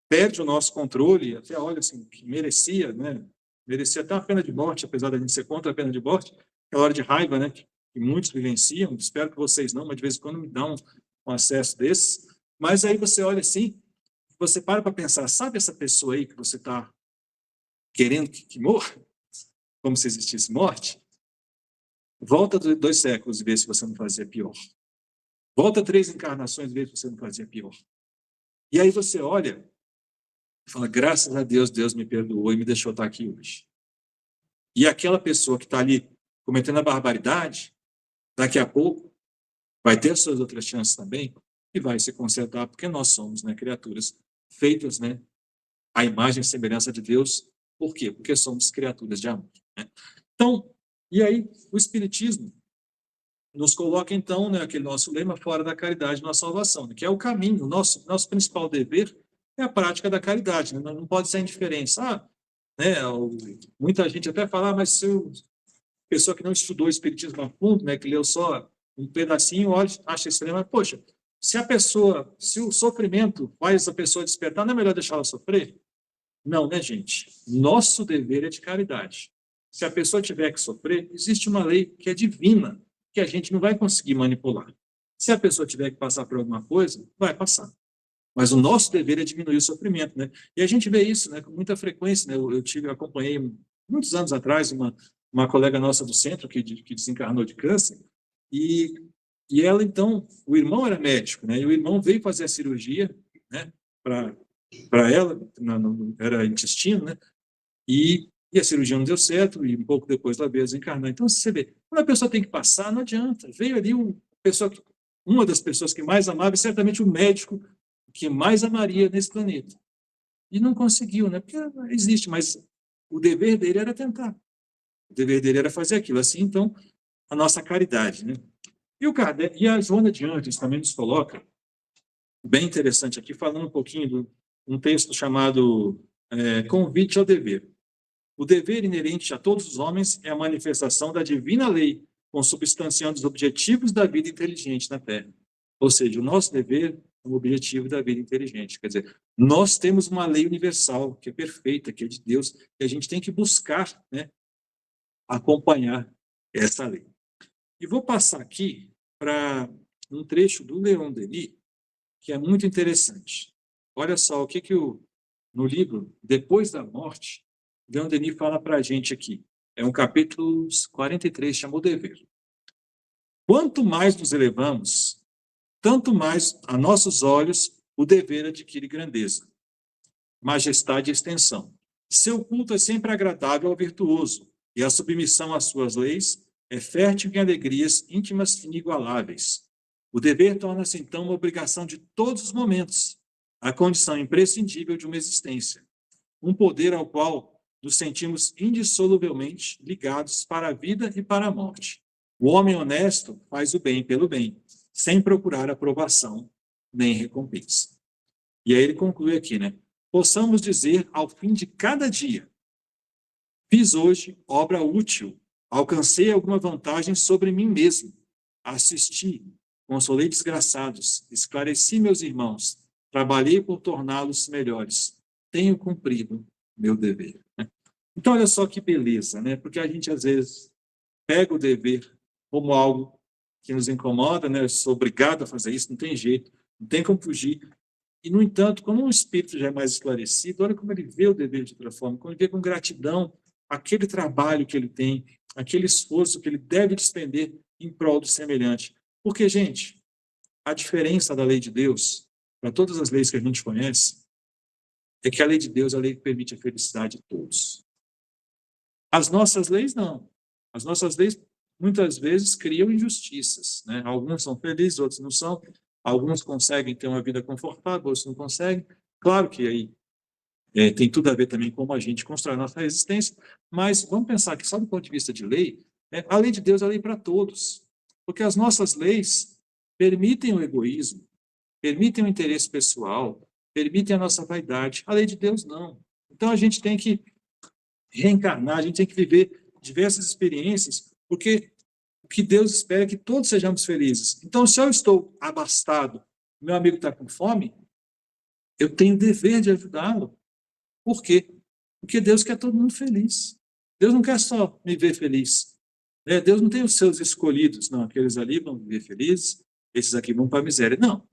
perde o nosso controle, até olha assim, que merecia, né? Merecia até uma pena de morte, apesar da gente ser contra a pena de morte, aquela hora de raiva, né? Que muitos vivenciam, espero que vocês não, mas de vez em quando me dão um acesso desses. Mas aí você olha assim, você para pensar, sabe essa pessoa aí que você está querendo que morra? Como se existisse morte? Volta 2 séculos e vê se você não fazia pior. Volta 3 encarnações e vê se você não fazia pior. E aí você olha e fala, graças a Deus, Deus me perdoou e me deixou estar aqui hoje. E aquela pessoa que está ali cometendo a barbaridade, daqui a pouco, vai ter as suas outras chances também e vai se consertar, porque nós somos, né, criaturas feitas, né, à imagem e semelhança de Deus. Por quê? Porque somos criaturas de amor, né? Então, E aí, o Espiritismo nos coloca, então, né, aquele nosso lema, fora da caridade, nossa salvação, né, que é o caminho. O nosso principal dever é a prática da caridade, né, não pode ser indiferença. Né, muita gente até fala, mas se a pessoa que não estudou o Espiritismo a fundo, né, que leu só um pedacinho, olha, acha estranho, mas, poxa, se o sofrimento faz a pessoa despertar, não é melhor deixar ela sofrer? Não, né, gente? Nosso dever é de caridade. Se a pessoa tiver que sofrer, existe uma lei que é divina, que a gente não vai conseguir manipular. Se a pessoa tiver que passar por alguma coisa, vai passar. Mas o nosso dever é diminuir o sofrimento, né? E a gente vê isso, né, com muita frequência, né? Eu acompanhei muitos anos atrás uma colega nossa do centro que desencarnou de câncer, e ela, então, o irmão era médico, né? E o irmão veio fazer a cirurgia, né, para ela, era intestino, né? E a cirurgia não deu certo, e um pouco depois ela veio a desencarnar. Então, você vê, quando a pessoa tem que passar, não adianta. Veio ali uma das pessoas que mais amava, e certamente o médico que mais amaria nesse planeta. E não conseguiu, né? Porque existe, mas o dever dele era tentar. O dever dele era fazer aquilo. Assim, então, a nossa caridade, né? E a Joana de Ângeles também nos coloca, bem interessante aqui, falando um pouquinho de um texto chamado Convite ao Dever. O dever inerente a todos os homens é a manifestação da divina lei, consubstanciando os objetivos da vida inteligente na Terra. Ou seja, o nosso dever é o objetivo da vida inteligente. Quer dizer, nós temos uma lei universal, que é perfeita, que é de Deus, e a gente tem que buscar, né, acompanhar essa lei. E vou passar aqui para um trecho do Leon Denis, que é muito interessante. Olha só o que no livro Depois da Morte, Leon Denis fala para a gente aqui. É um capítulo 43, chamou Dever. Quanto mais nos elevamos, tanto mais a nossos olhos o dever adquire grandeza, majestade e extensão. Seu culto é sempre agradável ao virtuoso, e a submissão às suas leis é fértil em alegrias íntimas inigualáveis. O dever torna-se, então, uma obrigação de todos os momentos, a condição imprescindível de uma existência, um poder ao qual nos sentimos indissoluvelmente ligados para a vida e para a morte. O homem honesto faz o bem pelo bem, sem procurar aprovação nem recompensa. E aí ele conclui aqui, né? Possamos dizer ao fim de cada dia: fiz hoje obra útil, alcancei alguma vantagem sobre mim mesmo, assisti, consolei desgraçados, esclareci meus irmãos, trabalhei por torná-los melhores, tenho cumprido meu dever. Então, olha só que beleza, né? Porque a gente, às vezes, pega o dever como algo que nos incomoda, né? Eu sou obrigado a fazer isso, não tem jeito, não tem como fugir. E, no entanto, quando um espírito já é mais esclarecido, olha como ele vê o dever de outra forma, como ele vê com gratidão aquele trabalho que ele tem, aquele esforço que ele deve despender em prol do semelhante. Porque, gente, a diferença da lei de Deus, para todas as leis que a gente conhece, é que a lei de Deus é a lei que permite a felicidade de todos. As nossas leis, não. As nossas leis, muitas vezes, criam injustiças, né? Alguns são felizes, outros não são. Alguns conseguem ter uma vida confortável, outros não conseguem. Claro que aí tem tudo a ver também com como a gente constrói a nossa existência, mas vamos pensar que, só do ponto de vista de lei, a lei de Deus é a lei para todos. Porque as nossas leis permitem o egoísmo, permitem o interesse pessoal, permitem a nossa vaidade. A lei de Deus, não. Então, a gente tem que reencarnar, a gente tem que viver diversas experiências, porque o que Deus espera é que todos sejamos felizes. Então, se eu estou abastado, meu amigo está com fome, eu tenho o dever de ajudá-lo. Por quê? Porque Deus quer todo mundo feliz. Deus não quer só me ver feliz. Deus não tem os seus escolhidos, não. Aqueles ali vão viver felizes, esses aqui vão para a miséria. Não.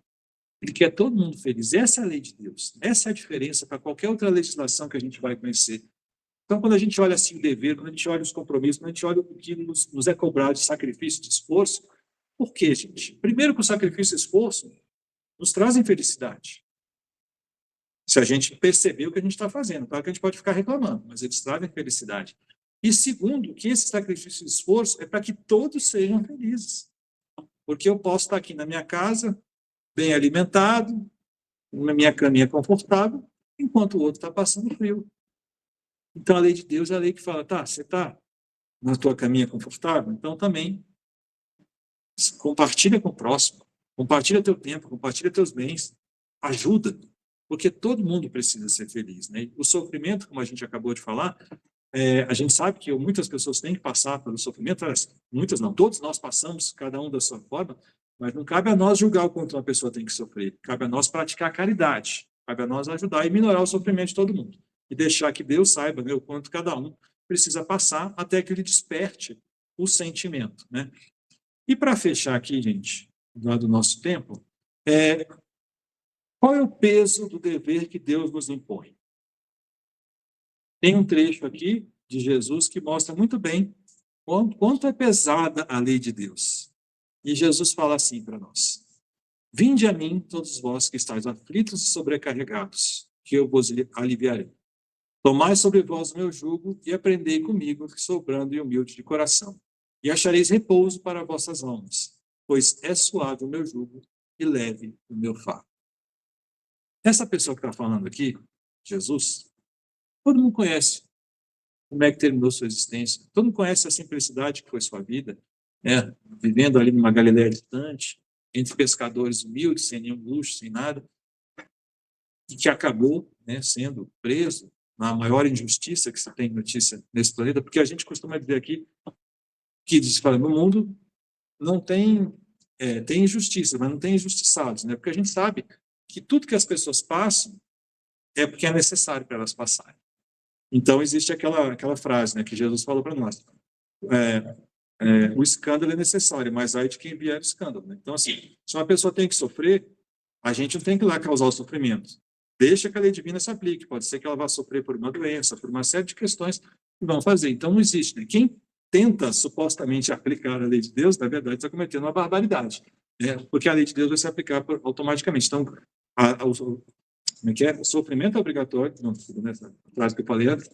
Ele quer todo mundo feliz. Essa é a lei de Deus. Essa é a diferença para qualquer outra legislação que a gente vai conhecer. Então, quando a gente olha assim o dever, quando a gente olha os compromissos, quando a gente olha o que nos é cobrado de sacrifício, de esforço, por quê, gente? Primeiro que o sacrifício e o esforço nos trazem felicidade. Se a gente perceber o que a gente está fazendo. Claro que a gente pode ficar reclamando, mas eles trazem felicidade. E segundo, que esse sacrifício e esforço é para que todos sejam felizes. Porque eu posso estar aqui na minha casa, bem alimentado, na minha caminha confortável, enquanto o outro está passando frio. Então, a lei de Deus é a lei que fala, tá, você está na tua caminha confortável, então também compartilha com o próximo, compartilha teu tempo, compartilha teus bens, ajuda, porque todo mundo precisa ser feliz, né? O sofrimento, como a gente acabou de falar, a gente sabe que muitas pessoas têm que passar pelo sofrimento, muitas não, todos nós passamos, cada um da sua forma, mas não cabe a nós julgar o quanto uma pessoa tem que sofrer, cabe a nós praticar a caridade, cabe a nós ajudar e minorar o sofrimento de todo mundo, e deixar que Deus saiba, né, o quanto cada um precisa passar até que ele desperte o sentimento, né? E para fechar aqui, gente, do nosso tempo, qual é o peso do dever que Deus nos impõe? Tem um trecho aqui de Jesus que mostra muito bem quanto é pesada a lei de Deus. E Jesus fala assim para nós: vinde a mim, todos vós que estáis aflitos e sobrecarregados, que eu vos aliviarei. Tomai sobre vós o meu jugo e aprendei comigo, que sou brando e humilde de coração, e achareis repouso para vossas almas, pois é suave o meu jugo e leve o meu fardo. Essa pessoa que está falando aqui, Jesus, todo mundo conhece como é que terminou sua existência, todo mundo conhece a simplicidade que foi sua vida, né? Vivendo ali numa Galileia distante, entre pescadores humildes, sem nenhum luxo, sem nada, e que acabou, né, sendo preso na maior injustiça que se tem notícia nesse planeta, porque a gente costuma dizer aqui que diz, fala, no mundo não tem, tem injustiça, mas não tem injustiçados, né? Porque a gente sabe que tudo que as pessoas passam é porque é necessário para elas passarem. Então, existe aquela frase, né, que Jesus falou para nós, o escândalo é necessário, mas ai de quem vier o escândalo, né? Então, assim, se uma pessoa tem que sofrer, a gente não tem que ir lá causar o sofrimento. Deixa que a lei divina se aplique. Pode ser que ela vá sofrer por uma doença, por uma série de questões que vão fazer. Então, não existe, né? Quem tenta supostamente aplicar a lei de Deus, na verdade, está cometendo uma barbaridade, né? Porque a lei de Deus vai se aplicar automaticamente. Então, como é que é? O sofrimento é obrigatório, não, nessa frase que eu falei antes,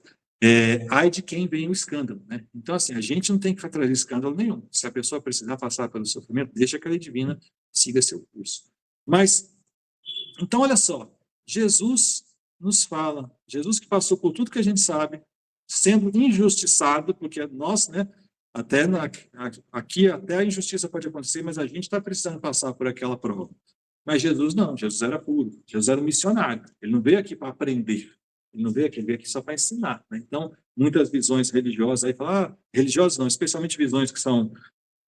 ai de quem vem o escândalo, né? Então, assim, a gente não tem que trazer escândalo nenhum. Se a pessoa precisar passar pelo sofrimento, deixa que a lei divina siga seu curso. Mas, então, olha só, Jesus nos fala, Jesus que passou por tudo que a gente sabe, sendo injustiçado, porque nós, né, aqui até a injustiça pode acontecer, mas a gente está precisando passar por aquela prova. Mas Jesus não, Jesus era puro, Jesus era um missionário, ele não veio aqui para aprender, ele não veio aqui, ele veio aqui só para ensinar, né? Então, muitas visões religiosas aí falam, religiosas não, especialmente visões que são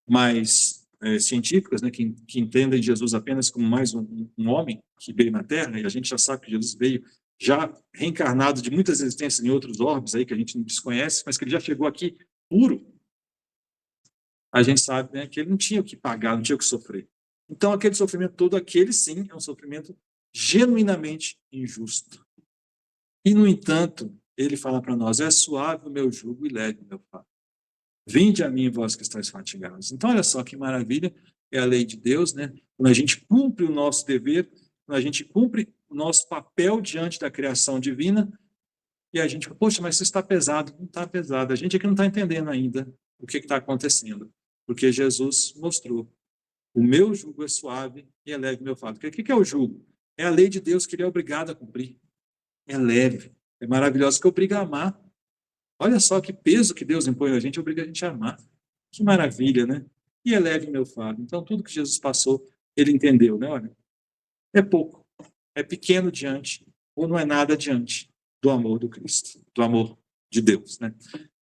mais científicas, né, que entendem Jesus apenas como mais um homem que veio na Terra, e a gente já sabe que Jesus veio já reencarnado de muitas existências em outros orbes aí que a gente não desconhece, mas que ele já chegou aqui puro. A gente sabe, né, que ele não tinha o que pagar, não tinha o que sofrer. Então, aquele sofrimento todo, aquele sim, é um sofrimento genuinamente injusto. E, no entanto, ele fala para nós, é suave o meu jugo e leve o meu fardo. Vinde a mim, vós que estáis fatigados. Então, olha só que maravilha, é a lei de Deus, né? Quando a gente cumpre o nosso dever, quando a gente cumpre o nosso papel diante da criação divina, e a gente, poxa, mas isso está pesado. Não está pesado. A gente aqui não está entendendo ainda o que está acontecendo, porque Jesus mostrou. O meu jugo é suave e é leve o meu fardo. O que é o jugo? É a lei de Deus que ele é obrigado a cumprir. É leve, é maravilhoso, que obriga a amar. Olha só que peso que Deus impõe a gente, obriga a gente a amar. Que maravilha, né? E é leve o meu fardo. Então, tudo que Jesus passou, ele entendeu, né? Olha, é pouco, é pequeno diante, ou não é nada diante do amor do Cristo, do amor de Deus, né?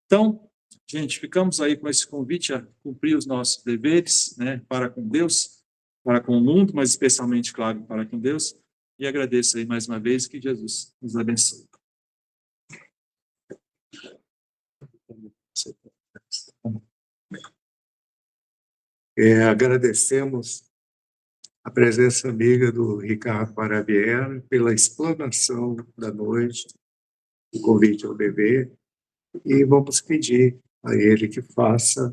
Então, gente, ficamos aí com esse convite a cumprir os nossos deveres, né? Para com Deus, para com o mundo, mas especialmente, claro, para com Deus. E agradeço aí mais uma vez, que Jesus nos abençoe. Agradecemos a presença amiga do Ricardo Baraviera pela explanação da noite, o convite ao dever, e vamos pedir a ele que faça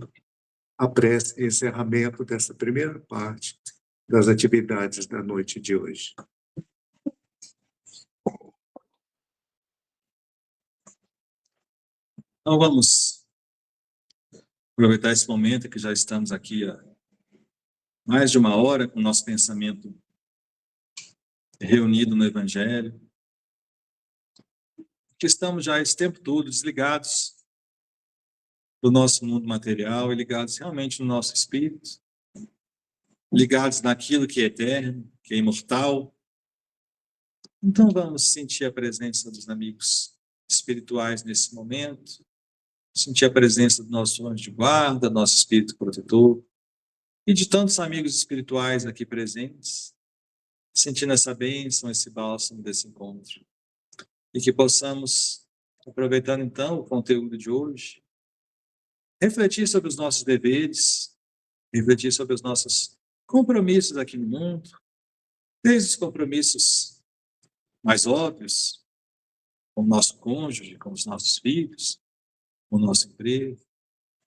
a prece de encerramento dessa primeira parte das atividades da noite de hoje. Então, vamos aproveitar esse momento que já estamos aqui há mais de uma hora com o nosso pensamento reunido no Evangelho, que estamos já esse tempo todo desligados do nosso mundo material e ligados realmente no nosso espírito, ligados naquilo que é eterno, que é imortal. Então vamos sentir a presença dos amigos espirituais nesse momento, sentir a presença do nosso anjo de guarda, nosso espírito protetor, e de tantos amigos espirituais aqui presentes, sentindo essa bênção, esse bálsamo desse encontro. E que possamos, aproveitando então o conteúdo de hoje, refletir sobre os nossos deveres, refletir sobre os nossos compromissos aqui no mundo, desde os compromissos mais óbvios, com o nosso cônjuge, com os nossos filhos, com o nosso emprego,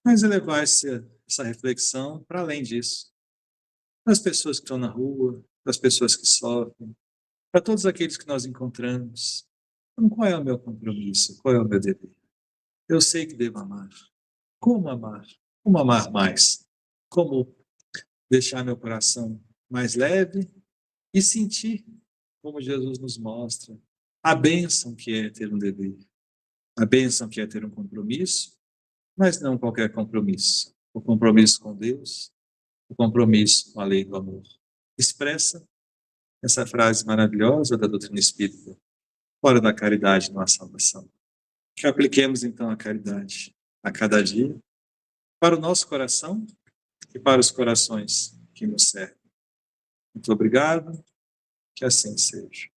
mas elevar essa reflexão para além disso, para as pessoas que estão na rua, para as pessoas que sofrem, para todos aqueles que nós encontramos. Então, qual é o meu compromisso? Qual é o meu dever? Eu sei que devo amar. Como amar? Como amar mais? Como deixar meu coração mais leve e sentir, como Jesus nos mostra, a bênção que é ter um dever, a bênção que é ter um compromisso, mas não qualquer compromisso. O compromisso com Deus, o compromisso com a lei do amor. Expressa essa frase maravilhosa da doutrina espírita: fora da caridade não há salvação. Que apliquemos então a caridade a cada dia, para o nosso coração e para os corações que nos servem. Muito obrigado, que assim seja.